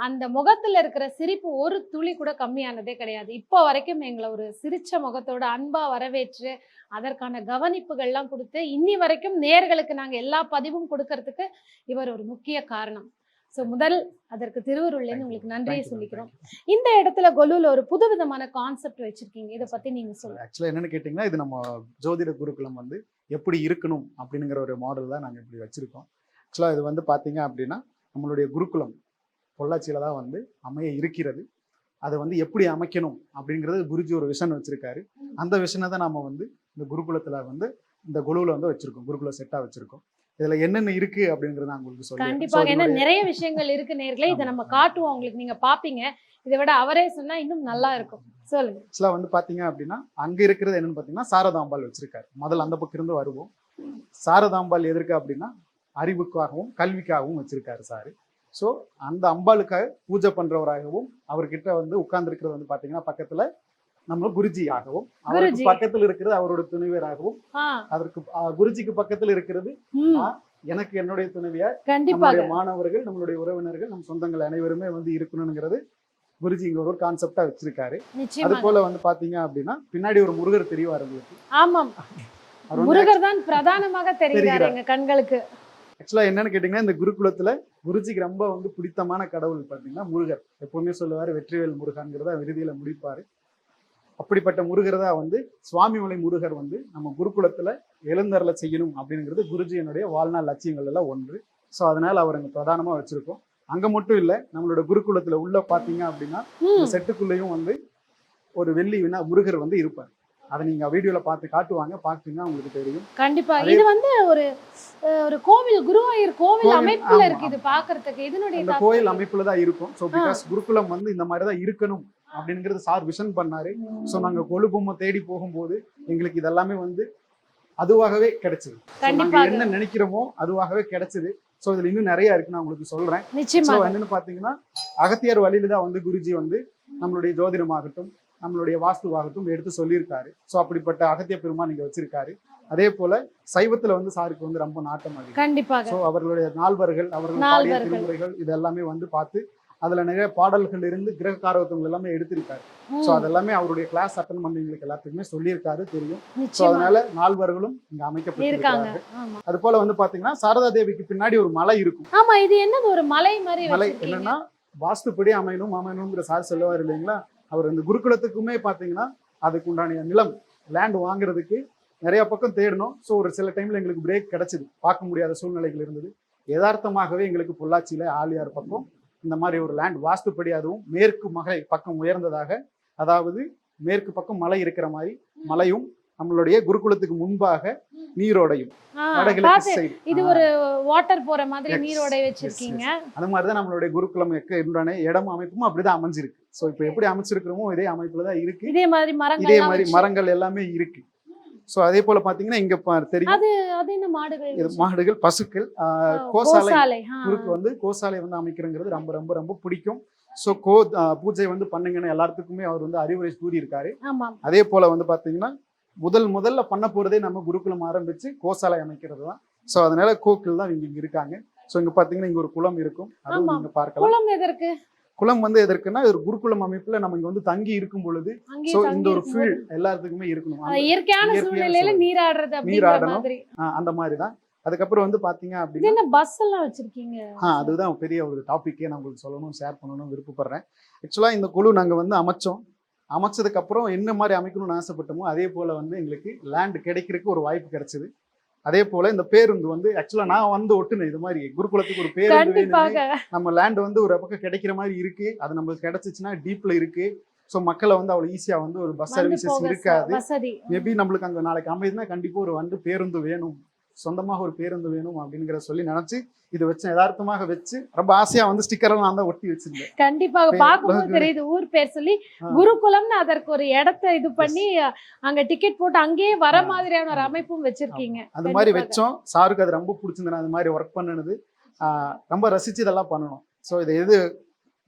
அந்த முகத்தில் இருக்கிற சிரிப்பு ஒரு துளி கூட கம்மியானதே கிடையாது. இப்போ வரைக்கும் எங்களை ஒரு சிரிச்ச முகத்தோட அன்பாக வரவேற்று அதற்கான கவனிப்புகள்லாம் கொடுத்து இன்னி வரைக்கும் நேர்களுக்கு நாங்கள் எல்லா பதிவும் கொடுக்கறதுக்கு இவர் ஒரு முக்கிய காரணம். ஸோ முதல் அதற்கு திருவருள்லேருந்து உங்களுக்கு நன்றியை சொல்லிக்கிறோம். இந்த இடத்துல கொலுவில் ஒரு புதுவிதமான கான்செப்ட் வச்சிருக்கீங்க, இதை பத்தி நீங்க சொல்லுங்க. ஆக்சுவலாக என்னன்னு கேட்டிங்கன்னா, இது நம்ம ஜோதிட குருகுலம் வந்து எப்படி இருக்கணும் அப்படிங்கிற ஒரு மாடல் தான் நாங்கள் இப்படி வச்சிருக்கோம். ஆக்சுவலாக இது வந்து பார்த்தீங்க அப்படின்னா நம்மளுடைய குருகுலம் பொள்ளாச்சியில தான் வந்து அமைய இருக்கிறது. அதை வந்து எப்படி அமைக்கணும் அப்படிங்கிறது குருஜி ஒரு விஷன் வச்சிருக்காரு. அந்த விஷனை தான் நம்ம வந்து இந்த குருகுலத்தில் வந்து இந்த குழுவில் வந்து வச்சிருக்கோம், குருகுல செட்டாக வச்சிருக்கோம். இதுல என்னென்ன இருக்கு அப்படிங்கறத நான் உங்களுக்கு சொல்றேன். கண்டிப்பாக, ஏன்னா நிறைய விஷயங்கள் இருக்கு நேர்களே, இதை நம்ம காட்டுவோம் உங்களுக்கு, நீங்க பாப்பீங்க. இதை விட அவரே சொன்னா இன்னும் நல்லா இருக்கும். சொல்லுங்க. ஆக்சுவலா வந்து பாத்தீங்க அப்படின்னா அங்க இருக்கிறது என்னன்னு பாத்தீங்கன்னா சாரதாம்பாள் வச்சிருக்காரு. முதல்ல அந்த பக்கம் இருந்து வருவோம். சாரதாம்பாள் எதற்கு அப்படின்னா அறிவுக்காகவும் கல்விக்காகவும் வச்சிருக்காரு சாரு. ஸோ அந்த அம்பாளுக்காக பூஜை பண்றவராகவும் அவர்கிட்ட வந்து உட்கார்ந்துருக்கிறது வந்து பாத்தீங்கன்னா பக்கத்துல நம்ம குருஜி ஆகவும், அவருக்கு பக்கத்துல இருக்கிறது அவரோட துணைவியராகவும், அதற்கு குருஜிக்கு பக்கத்துல இருக்கிறது எனக்கு என்னுடைய துணைவியார், நம்மளுடைய மாணவர்கள், நம்மளுடைய உறவினர்கள், நம் சொந்தங்கள் அனைவருமே வந்து இருக்கணும்ங்கிறது குருஜி இங்க ஒரு கான்செப்டா வச்சிருக்காரு. அது போல வந்து பாத்தீங்க அப்படின்னா பின்னாடி ஒரு முருகர் தெரிவார் உங்களுக்கு. ஆமாம், முருகர் தான் பிரதானமாக தெரிகிறார் எங்க கண்களுக்கு. ஆக்சுவலா என்னன்னு கேட்டீங்கன்னா, இந்த குருகுலத்துல குருஜிக்கு ரொம்ப வந்து பிடித்தமான கடவுள் பாத்தீங்கன்னா முருகர். எப்பவுமே சொல்லுவாரு வெற்றிவேல் முருகன்கிறத விருதியில முடிப்பாரு. அப்படிப்பட்ட முருகர் தான் வந்து சுவாமிமலை முருகர் வந்து நம்ம குருகுலத்துல எழுந்தருள செய்யணும் அப்படிங்கிறது குருஜியினுடைய வாழ்நாள் லட்சியங்கள் எல்லாம் ஒன்று. ஸோ அதனால அவர் அங்க பிரதானமா வச்சிருக்கோம். அங்க மட்டும் இல்ல, நம்மளோட குருகுலத்துல உள்ள பாத்தீங்க அப்படின்னா இந்த செட்டுக்குள்ளேயும் வந்து ஒரு வெள்ளி முருகர் வந்து இருப்பார். அதை நீங்க வீடியோல பார்த்து காட்டுவாங்க, பாத்தீங்கன்னா உங்களுக்கு தெரியும். கண்டிப்பா இது வந்து ஒரு கோவில், குருவாயூர் கோவில் அமைப்புல இருக்கு இது பாக்குறதுக்கு. இதனுடைய கோயில் அமைப்புல தான் இருக்கும். ஸோ பிகாஸ் குருகுலம் வந்து இந்த மாதிரி தான் இருக்கணும் அப்படிங்கிறது சார் விஷன் பண்ணாரு. ஸோ நாங்க கொழுபொம்மை தேடி போகும்போது எங்களுக்கு இதெல்லாமே வந்து அதுவாகவே கிடைச்சது. நாங்க என்ன நினைக்கிறோமோ அதுவாகவே கிடைச்சது. ஸோ இதுல இன்னும் நிறைய இருக்கு, நான் உங்களுக்கு சொல்றேன். ஸோ என்னன்னு பாத்தீங்கன்னா அகத்தியர் வழியில தான் வந்து குருஜி வந்து நம்மளுடைய ஜோதிடமாகட்டும் நம்மளுடைய வாஸ்துவாகட்டும் எடுத்து சொல்லியிருக்காரு. ஸோ அப்படிப்பட்ட அகத்திய பெருமான் நீங்க வச்சிருக்காரு. அதே போல சைவத்துல வந்து சாருக்கு வந்து ரொம்ப நாட்டம் ஆகுது. கண்டிப்பாக. ஸோ அவர்களுடைய நால்வர்கள், அவர்கள் பாடிய திருமுறைகள் இது எல்லாமே வந்து பார்த்து அதுல நிறைய பாடல்கள் இருந்து கிரக காரகத்துவங்கள் எல்லாமே எடுத்திருக்காரு. ஸோ அதெல்லாமே அவருடைய கிளாஸ் அட்டன் பண்ணவங்களுக்கு எல்லாத்துக்குமே சொல்லியிருக்காரு, தெரியும். ஸோ அதனால நால்வர்களும் இங்க அமைக்கப்பட்டிருக்காங்க. அது போல வந்து பாத்தீங்கன்னா சாரதா தேவிக்கு பின்னாடி ஒரு மலை இருக்கும். ஆமா, இது என்னது ஒரு மலை மாதிரி? மலை என்னன்னா வாஸ்துப்படி அமையணுங்கிற சார் சொல்லுவார் இல்லைங்களா. அவர் இந்த குருகுலத்துக்குமே பாத்தீங்கன்னா அதுக்கு உண்டான நிலம் லேண்ட் வாங்குறதுக்கு நிறைய பக்கம் தேடணும். ஸோ ஒரு சில டைம்ல எங்களுக்கு பிரேக் கிடைச்சது, பார்க்க முடியாத சூழ்நிலைகள் இருந்தது. யதார்த்தமாகவே எங்களுக்கு பொள்ளாச்சியில ஆலியார் பக்கம் இந்த மாதிரி ஒரு லேண்ட் வாஸ்துப்படி, அதுவும் மேற்கு மலை பக்கம் உயர்ந்ததாக, அதாவது மேற்கு பக்கம் மலை இருக்கிற மாதிரி மலையும் நம்மளுடைய குருகுலத்துக்கு முன்பாக நீரோடையும் இது ஒரு வாட்டர் போற மாதிரி நீரோடை வச்சிருக்கீங்க. அந்த மாதிரிதான் நம்மளுடைய குருகுலம் இடம் அமைப்பும் அப்படிதான் அமைஞ்சிருக்கு. சோ இப்ப எப்படி அமைச்சிருக்கிறோமோ இதே அமைப்புலதான் இருக்கு. இதே மாதிரி மரங்கள் எல்லாமே இருக்கு. சோ அதே போல பாத்தீங்கன்னா இங்க தெரியும் மாடுகள், பசுக்கள், கோசாலை. குருக்கு வந்து கோசாலை வந்து அமைக்கிறங்கிறது ரொம்ப ரொம்ப ரொம்ப பிடிக்கும். சோ பூஜை வந்து பண்ணுங்கன்னு எல்லாத்துக்குமே அவர் வந்து அறிவுரை கூறி இருக்காரு. அதே போல வந்து பாத்தீங்கன்னா முதல்ல பண்ண போறதே நம்ம குருகுலம் ஆரம்பிச்சு கோசாலை அமைக்கிறது தான். சோ அதனால கோக்கள் தான் இங்க இருக்காங்க. சோ இங்க பாத்தீங்கன்னா இங்க ஒரு குளம் இருக்கும், அதுவும் நீங்க பார்க்கலாம். குளம் வந்து எதற்குன்னா ஒரு குருகுலம் அமைப்புல நம்ம இங்க வந்து தங்கி இருக்கும் பொழுது சோ இந்த ஒரு ஃபீல் எல்லாத்துக்குமே இருக்கணும். இயற்கையான சூழ்நிலையில நீராடணும் அந்த மாதிரி தான். அதுக்கப்புறம் வந்து பாத்தீங்க அப்படின்னா பஸ் எல்லாம் வச்சிருக்கீங்க. அதுதான் பெரிய ஒரு டாபிக்கே நான் உங்களுக்கு சொல்லணும், ஷேர் பண்ணணும்னு விருப்பப்படுறேன். ஆக்சுவலா இந்த குழு நாங்க வந்து அமைச்சதுக்கு அப்புறம் என்ன மாதிரி அமைக்கணும்னு ஆசைப்பட்டோமோ அதே போல வந்து எங்களுக்கு லேண்ட் கிடைக்கிறதுக்கு ஒரு வாய்ப்பு கிடைச்சது. அதே போல இந்த பேருந்து வந்து ஆக்சுவலா நான் வந்து ஒட்டுனேன், இது மாதிரி குருகுலத்துக்கு ஒரு பேருந்து நம்ம லேண்ட் வந்து ஒரு பக்கம் கிடைக்கிற மாதிரி இருக்கு. அது நம்மளுக்கு கிடைச்சிச்சுன்னா டீப்ல இருக்கு. ஸோ மக்களை வந்து அவ்வளவு ஈஸியா வந்து ஒரு பஸ் சர்வீசஸ் இருக்காது. மேபி நம்மளுக்கு அங்க நாளைக்கு அமையுதுன்னா கண்டிப்பா ஒரு வந்து பேருந்து வேணும், சொந்தமாக ஒரு பேருந்து வேணும் அப்படிங்கிற சொல்லி நினைச்சு இது வச்சு யதார்த்தமாக வச்சு ரொம்ப ஆசையா வந்து ஸ்டிக்கர் எல்லாம் தான் ஒட்டி வச்சிருந்தேன். கண்டிப்பாக பார்க்கும்போது தெரியுது ஊர் பேர் சொல்லி குருகுலம்னு அதற்கு ஒரு இடத்தை இது பண்ணி அங்க டிக்கெட் போட்டு அங்கேயே வர மாதிரியான ஒரு அமைப்பும் வச்சிருக்கீங்க. அது மாதிரி வச்சோம். சாருக்கு அது ரொம்ப பிடிச்சிருந்தேன். அது மாதிரி ஒர்க் பண்ணுனது ரொம்ப ரசிச்சு இதெல்லாம் பண்ணணும். ஸோ இது எது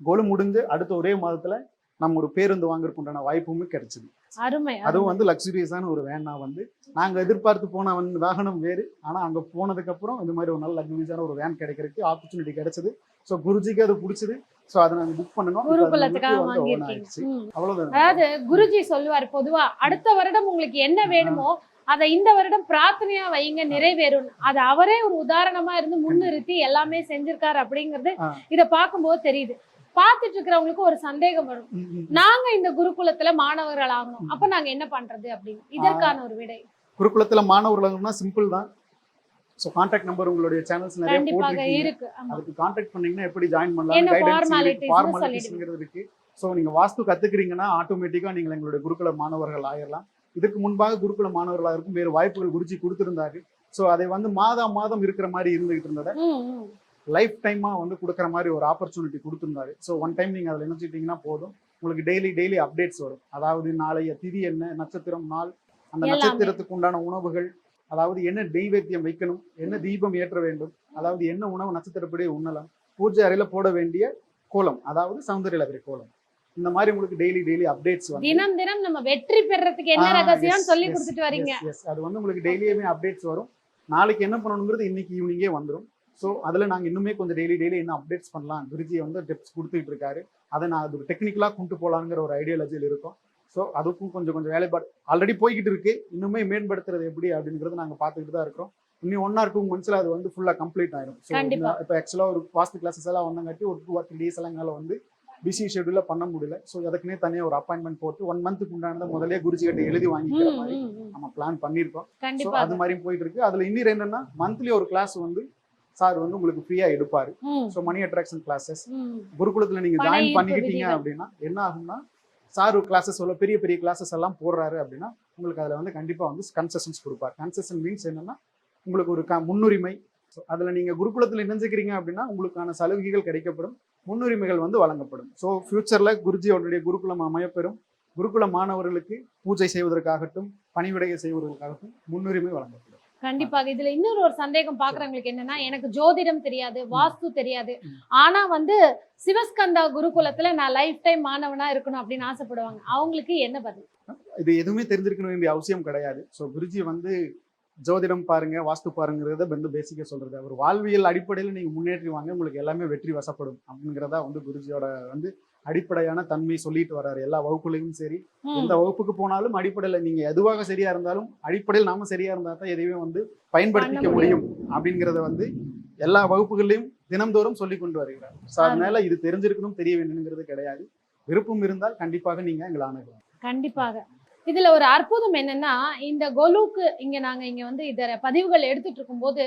கோலு முடிஞ்சு அடுத்த ஒரே மாதத்துல நம்ம ஒரு பேருந்து வாங்குறதுக்கு உண்டான வாய்ப்புமே கிடைச்சிது. அருமை. அதுவும் வந்து லக்ஸுரியஸான ஒரு வேனா வந்து நாங்க எதிர்பார்த்து போன வாகனம் வேறு. ஆனா அங்க போனதுக்கு அப்புறம் இந்த மாதிரி ஒரு நல்ல லக்ஸுரியஸான ஒரு வேன் கிடைக்கிறதுக்கு ஆப்பர்ச்சுனிட்டி கிடைச்சது. ஸோ குருஜிக்கு அது பிடிச்சது. ஸோ அதை நாங்க புக் பண்ணணும். குருகுலத்துக்காக வாங்கியிருக்கீங்க. அவ்வளவுதான். அதாவது குருஜி சொல்லுவார் பொதுவா அடுத்த வருடம் உங்களுக்கு என்ன வேணுமோ அதை இந்த வருடம் பிரார்த்தனையா வைங்க, நிறைவேறும். அது அவரே ஒரு உதாரணமா இருந்து முன்னிறுத்தி எல்லாமே செஞ்சிருக்காரு அப்படிங்கிறது இத பார்க்கும்போது தெரியுது. பார்த்துட்டு இருக்கிறவங்களுக்கு ஒரு சந்தேகம் வரும், நாங்க இந்த குருகுலத்துல மாணவர்கள் ஆகணும், அப்ப நாங்க என்ன பண்றது அப்படின்னு. இதற்கான ஒரு விடை குருகுலத்துல மாணவர்கள்னா சிம்பிள் தான். ஸோ கான்டாக்ட் நம்பர் உங்களுடைய சேனல்ஸ் நிறைய இருக்கு. அதுக்கு கான்டாக்ட் பண்ணீங்கன்னா எப்படி ஜாயின் பண்ணலாம், ஃபார்மாலிட்டிஸ்ங்கிறது இருக்கு. ஸோ நீங்க வாஸ்து கத்துக்கிறீங்கன்னா ஆட்டோமேட்டிக்கா நீங்க எங்களுடைய குருகுல மாணவர்கள் ஆயிடலாம். இதுக்கு முன்பாக குருகுல மாணவர்களாக இருக்கும் வேறு வாய்ப்புகள் குருஜி கொடுத்திருந்தாரு. ஸோ அதை வந்து மாதம் இருக்கிற மாதிரி இருந்துகிட்டு இருந்தத லைஃப் டைமா வந்து கொடுக்குற மாதிரி ஒரு ஆப்பர்ச்சுனிட்டி கொடுத்திருந்தாரு. ஸோ ஒன் டைம் நீங்க அதில் நினைச்சிட்டீங்கன்னா போதும், உங்களுக்கு டெய்லி அப்டேட்ஸ் வரும். அதாவது நாளைய திதி என்ன, நட்சத்திரம் நாள், அந்த நட்சத்திரத்துக்கு உண்டான உணவுகள், அதாவது என்ன நெய்வேத்தியம் வைக்கணும், என்ன தீபம் ஏற்ற வேண்டும், அதாவது என்ன உணவு நட்சத்திரப்படியே உண்ணலாம், பூஜை அறையில போட வேண்டிய கோலம், அதாவது சௌந்தர்யலகரி கோலம், இந்த மாதிரி உங்களுக்கு டெய்லி அப்டேட்ஸ் வந்து தினம் நம்ம வெற்றி பெறறதுக்கு என்ன ரகசியம் சொல்லி கொடுத்துட்டு வரீங்க. அது வந்து உங்களுக்கு டெய்லியுமே அப்டேட்ஸ் வரும். நாளைக்கு என்ன பண்ணணுங்கிறது இன்னைக்கு ஈவினிங்கே வந்துடும். ஸோ அதில் நாங்கள் இன்னுமே கொஞ்சம் டெய்லி என்ன அப்டேட்ஸ் பண்ணலாம், குருஜி வந்து டிப்ஸ் கொடுத்துட்டு இருக்காரு. அதை நான் அது ஒரு டெக்னிக்கலாக கொண்டு போகலாங்கிற ஒரு ஐடியாலஜியில் இருக்கோம். ஸோ அதுக்கும் கொஞ்சம் வேலைப்பாடு ஆல்ரெடி போய்கிட்டு இருக்கு. இன்னுமே மேம்படுத்துறது எப்படி அப்படிங்கிறது நாங்கள் பார்த்துக்கிட்டு தான் இருக்கிறோம். இன்னும் 1 or 2 monthsல அது வந்து ஃபுல்லாக கம்ப்ளீட் ஆயிடும். ஸோ இப்போ ஆக்சுவலாக ஒரு வாஸ்து கிளாஸஸ் எல்லாம் வந்தங்காட்டி ஒரு 2 or 3 days எல்லாம் எங்களால் வந்து பிஸி ஷெட்யூல பண்ண முடியல. ஸோ அதுக்குன்னே தனியாக ஒரு அப்பாயின்மெண்ட் போட்டு 1 monthக்கு உண்டானதை முதலே குருஜி கிட்ட எழுதி வாங்கிக்கிற மாதிரி நம்ம பிளான் பண்ணியிருக்கோம். ஸோ அது மாதிரி போயிட்டு இருக்கு. அதுல இன்னும் என்னன்னா மந்த்லி ஒரு கிளாஸ் வந்து சார் வந்து உங்களுக்கு ஃப்ரீயா எடுப்பாரு. ஸோ மணி அட்ராக்ஷன் கிளாஸஸ் குருகுலத்துல நீங்க ஜாயின் பண்ணிக்கிட்டீங்க அப்படின்னா என்ன ஆகும்னா, சார் கிளாஸஸ் உள்ள பெரிய கிளாஸஸ் எல்லாம் போடுறாரு அப்படின்னா உங்களுக்கு அதுல வந்து கண்டிப்பா வந்து கன்செஷன்ஸ் கொடுப்பார். கன்செஷன் மீன்ஸ் என்னன்னா உங்களுக்கு ஒரு முன்னுரிமை. அதுல நீங்க குருகுலத்துல இணைஞ்சுக்கிறீங்க அப்படின்னா உங்களுக்கான சலுகைகள் கிடைக்கப்படும், முன்னுரிமைகள் வந்து வழங்கப்படும். ஸோ ஃபியூச்சர்ல குருஜியோடைய குருகுலம் அமையப்பெறும். குருகுல மாணவர்களுக்கு பூஜை செய்வதற்காகட்டும் பணிவிடையை செய்வதற்காகட்டும் முன்னுரிமை வழங்கப்படும். கண்டிப்பாக. இதுல இன்னொரு ஒரு சந்தேகம் பாக்குறவங்களுக்கு என்னன்னா, எனக்கு ஜோதிடம் தெரியாது, வாஸ்து தெரியாது, ஆனா வந்து சிவஸ்கந்தா குருகுலத்துல நான் லைஃப் டைம் மாணவனா இருக்கணும் அப்படின்னு ஆசைப்படுவாங்க. அவங்களுக்கு என்ன பதில்? இது எதுவுமே தெரிஞ்சிருக்க வேண்டிய அவசியம் கிடையாது. ஸோ குருஜி வந்து ஜோதிடம் பாருங்க, வாஸ்து பாருங்கிறத வந்து பேசிக்கா சொல்றது. ஒரு வாழ்வியல் அடிப்படையில் நீங்க முன்னேற்றி வாங்க, உங்களுக்கு எல்லாமே வெற்றி வசப்படும் அப்படிங்கிறதா வந்து குருஜியோட வந்து அடிப்படையான தன்மை சொல்லிட்டு வர்றாரு. எல்லா வகுப்புலையும் சரி, எந்த வகுப்புக்கு போனாலும் அடிப்படையில நீங்க எதுவாக சரியா இருந்தாலும் அடிப்படையில் நாம சரியா இருந்தா தான் எதையுமே வந்து பயன்படுத்திக்க முடியும் அப்படிங்கிறத வந்து எல்லா வகுப்புகள்லையும் தினம்தோறும் சொல்லி கொண்டு வருகிறார். ஸோ அதனால இது தெரிஞ்சிருக்கணும், தெரிய வேண்டும்ங்கிறது கிடையாது. விருப்பம் இருந்தால் கண்டிப்பாக நீங்க எங்களை அணுகலாம். கண்டிப்பாக. இதுல ஒரு அற்புதம் என்னன்னா, இந்த கொலுக்கு நாங்க இங்க வந்து இதர பதிவுகள் எடுத்துட்டு இருக்கும்போது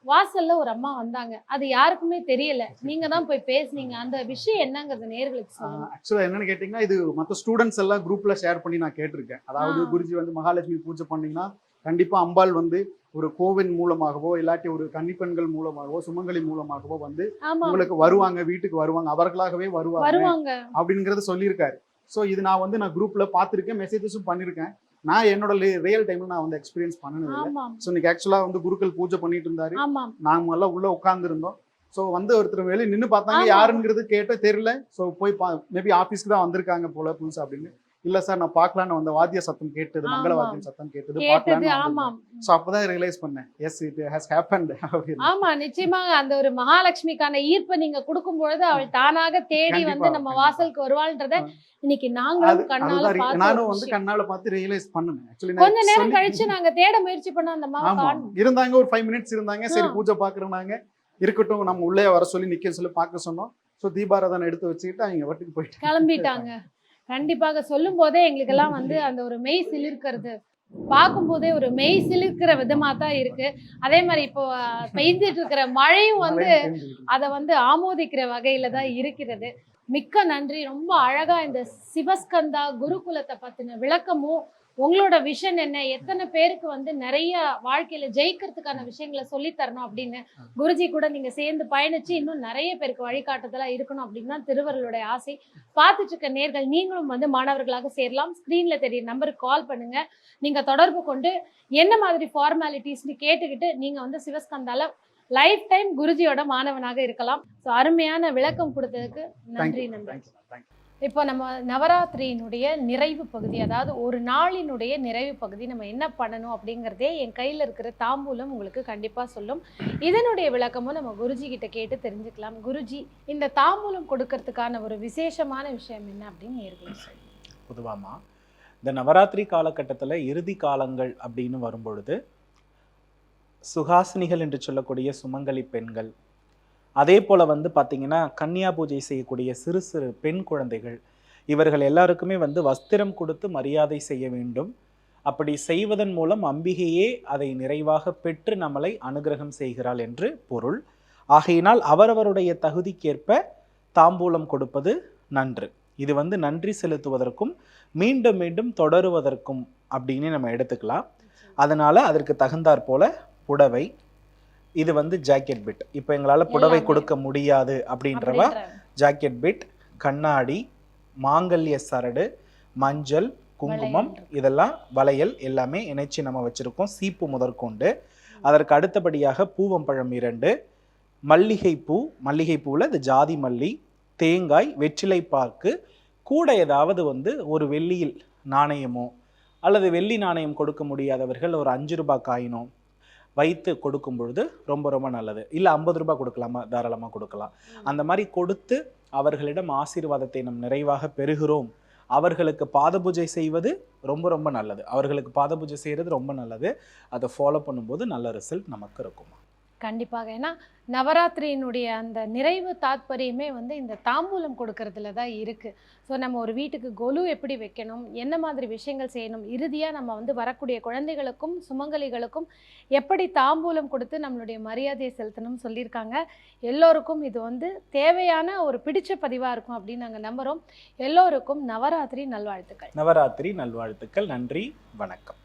வாசல்ல ஒரு அம்மா வந்தாங்க. அது யாருக்குமே தெரியல, நீங்க தான் போய் பேசுனீங்க. அந்த விஷயம் என்னங்கிறது நேயர்களுக்கு சொல்லுங்க. ஆக்சுவலா என்னன்னு கேட்டீங்கன்னா, இது மற்ற ஸ்டூடெண்ட்ஸ் எல்லாம் குரூப்ல ஷேர் பண்ணி நான் கேட்டிருக்கேன். அதாவது குருஜி வந்து மகாலட்சுமி பூஜை பண்ணீங்கன்னா கண்டிப்பா அம்பாள் வந்து ஒரு கோவின் மூலமாகவோ இல்லாட்டி ஒரு கன்னிப்பெண்கள் மூலமாகவோ சுமங்கலி மூலமாகவோ வந்து உங்களுக்கு வருவாங்க, வீட்டுக்கு வருவாங்க, அவர்களாகவே வருவாங்க அப்படிங்கறத சொல்லியிருக்காரு. ஸோ இது நான் குரூப்ல பார்த்துருக்கேன், மெசேஜஸும் பண்ணியிருக்கேன். நான் என்னோட ரியல் டைம்ல நான் வந்து எக்ஸ்பீரியன்ஸ் பண்ணது. ஸோ இன்னைக்கு ஆக்சுவலா வந்து குருக்கள் பூஜை பண்ணிட்டு இருந்தாரு, நாம எல்லாம் உள்ள உட்கார்ந்து இருந்தோம். ஸோ வந்து ஒருத்தர் வெளியே நின்று பார்த்தாங்க, யாருங்கிறது கேட்ட தெரியல. ஸோ போய் மேபி ஆஃபீஸ்க்கு தான் வந்திருக்காங்க போல புதுசா அப்படின்னு. இல்ல சார் நான் பார்க்கலான்னு வந்த வாத்திய சத்தம் கேட்டது, மங்கள வாத்தியம் சத்தம் கேட்டது, சோ அப்பதான் ரியலைஸ் பண்ணேன், எஸ் இட் ஹஸ் ஹேப்பன்ட். ஆமா, நிச்சயமாக அந்த ஒரு மகாலட்சுமிக்கான ஈர்ப்பை நீங்க கொடுக்கும் பொழுது அவள் தானாக தேடி வந்து நம்ம வாசலுக்கு வருவாள்ன்றத இன்னைக்கு நாங்களும் கண்ணால பார்த்து, நானும் வந்து கண்ணால பார்த்து ரியலைஸ் பண்ணேன். ஆக்சுவலி கொஞ்ச நேரம் கழிச்சு நாங்க தேட முயற்சி பண்ணோம். அந்த அம்மா இருந்தாங்க, ஒரு 5 minutes இருந்தாங்க. சரி பூஜை பாக்குறாங்க, இருக்கட்டும் நம்ம உள்ளே வர சொல்லி நிக்க சொல்லி பார்க்க சொன்னோம். ஸோ தீபாராதனை எடுத்து வச்சுக்கிட்டு அவங்க வட்டுக்கு போயிட்டு கிளம்பிட்டாங்க. கண்டிப்பாக. சொல்லும் போதே எங்களுக்கு எல்லாம் வந்து அந்த ஒரு மெய் சிலிர்க்கிறது, பார்க்கும் போதே ஒரு மெய் சிலிர்க்கிற விதமா தான் இருக்கு. அதே மாதிரி இப்போ பெய்துட்டு இருக்கிற மழையும் வந்து அதை வந்து ஆமோதிக்கிற வகையில தான் இருக்கிறது. மிக்க நன்றி. ரொம்ப அழகா இந்த சிவஸ்கந்தா குருகுலத்தை பத்தின விளக்கமும், உங்களோட விஷன் என்ன, எத்தனை பேருக்கு வந்து நிறைய வாழ்க்கையில ஜெயிக்கிறதுக்கான விஷயங்களை சொல்லி தரணும் அப்படின்னு குருஜி கூட நீங்க சேர்ந்து பயணிச்சு இன்னும் நிறைய பேருக்கு வழிகாட்டுதலா இருக்கணும் அப்படின்னு தான் திருவருளுடைய ஆசை. பார்த்துட்டு இருக்க நேர்கள் நீங்களும் வந்து மாணவர்களாக சேரலாம். ஸ்கிரீன்ல தெரிய நம்பருக்கு கால் பண்ணுங்க. நீங்க தொடர்பு கொண்டு என்ன மாதிரி ஃபார்மாலிட்டிஸ்ன்னு கேட்டுக்கிட்டு நீங்க வந்து சிவஸ்கந்தால லைஃப் டைம் குருஜியோட மாணவனாக இருக்கலாம். ஸோ அருமையான விளக்கம் கொடுத்ததுக்கு நன்றி. இப்போ நம்ம நவராத்திரியினுடைய நிறைவு பகுதி, அதாவது ஒரு நாளினுடைய நிறைவு பகுதி நம்ம என்ன பண்ணணும் அப்படிங்கிறதே என் கையில் இருக்கிற தாம்பூலம் உங்களுக்கு கண்டிப்பாக சொல்லும். இதனுடைய விளக்கமும் நம்ம குருஜி கிட்ட கேட்டு தெரிஞ்சுக்கலாம். குருஜி, இந்த தாம்பூலம் கொடுக்கறதுக்கான ஒரு விசேஷமான விஷயம் என்ன அப்படின்னு நேர்களை சொல்லுங்க. பொதுவாமா இந்த நவராத்திரி காலகட்டத்தில் இறுதி காலங்கள் அப்படின்னு வரும்பொழுது சுகாசினிகள் என்று சொல்லக்கூடிய சுமங்கலி பெண்கள், அதே போல் வந்து பார்த்திங்கன்னா கன்னியா பூஜை செய்யக்கூடிய சிறு சிறு பெண் குழந்தைகள், இவர்கள் எல்லாருக்குமே வந்து வஸ்திரம் கொடுத்து மரியாதை செய்ய வேண்டும். அப்படி செய்வதன் மூலம் அம்பிகையே அதை நிறைவாக பெற்று நம்மளை அனுகிரகம் செய்கிறாள் என்று பொருள். ஆகையினால் அவரவருடைய தகுதிக்கேற்ப தாம்பூலம் கொடுப்பது நன்று. இது வந்து நன்றி செலுத்துவதற்கும் மீண்டும் மீண்டும் தொடருவதற்கும் அப்படின்னு நம்ம எடுத்துக்கலாம். அதனால் அதற்கு தகுந்தாற் போல புடவை, இது வந்து ஜாக்கெட் பிட். இப்போ எங்களால் புடவை கொடுக்க முடியாது அப்படின்றவா ஜாக்கெட் பிட், கண்ணாடி, மாங்கல்ய சரடு, மஞ்சள், குங்குமம், இதெல்லாம் வளையல் எல்லாமே இணைச்சி நம்ம வச்சுருக்கோம். சீப்பு முதற்கொண்டு அதற்கு அடுத்தபடியாக பூவம்பழம் 2, மல்லிகைப்பூ, மல்லிகைப்பூவில் இது ஜாதி மல்லி, தேங்காய், வெற்றிலை பாக்கு, கூட ஏதாவது வந்து ஒரு வெள்ளியில் நாணயமோ அல்லது வெள்ளி நாணயம் கொடுக்க முடியாதவர்கள் ஒரு 5 ரூபாய் காயினோ வைத்து கொடுக்கும் பொழுது ரொம்ப ரொம்ப நல்லது. இல்லை 50 ரூபாய் கொடுக்கலாமா, தாராளமாக கொடுக்கலாம். அந்த மாதிரி கொடுத்து அவர்களிடம் ஆசீர்வாதத்தை நம் நிறைவாக பெறுகிறோம். அவர்களுக்கு பாத பூஜை செய்வது ரொம்ப ரொம்ப நல்லது. அவர்களுக்கு பாத பூஜை செய்கிறது ரொம்ப நல்லது. அதை ஃபாலோ பண்ணும்போது நல்ல ரிசல்ட் நமக்கு இருக்குமா. கண்டிப்பாக. ஏன்னா நவராத்திரியினுடைய அந்த நிறைவு தாத்பரியமே வந்து இந்த தாம்பூலம் கொடுக்கறதுல தான் இருக்குது. ஸோ நம்ம ஒரு வீட்டுக்கு கொலு எப்படி வைக்கணும், என்ன மாதிரி விஷயங்கள் செய்யணும், இறுதியாக நம்ம வந்து வரக்கூடிய குழந்தைகளுக்கும் சுமங்கலிகளுக்கும் எப்படி தாம்பூலம் கொடுத்து நம்மளுடைய மரியாதையை செலுத்தணும்னு சொல்லியிருக்காங்க. எல்லோருக்கும் இது வந்து தேவையான ஒரு பிடிச்ச பதிவாக இருக்கும் அப்படின்னு நாங்கள் நம்புகிறோம். எல்லோருக்கும் நவராத்திரி நல்வாழ்த்துக்கள். நவராத்திரி நல்வாழ்த்துக்கள். நன்றி, வணக்கம்.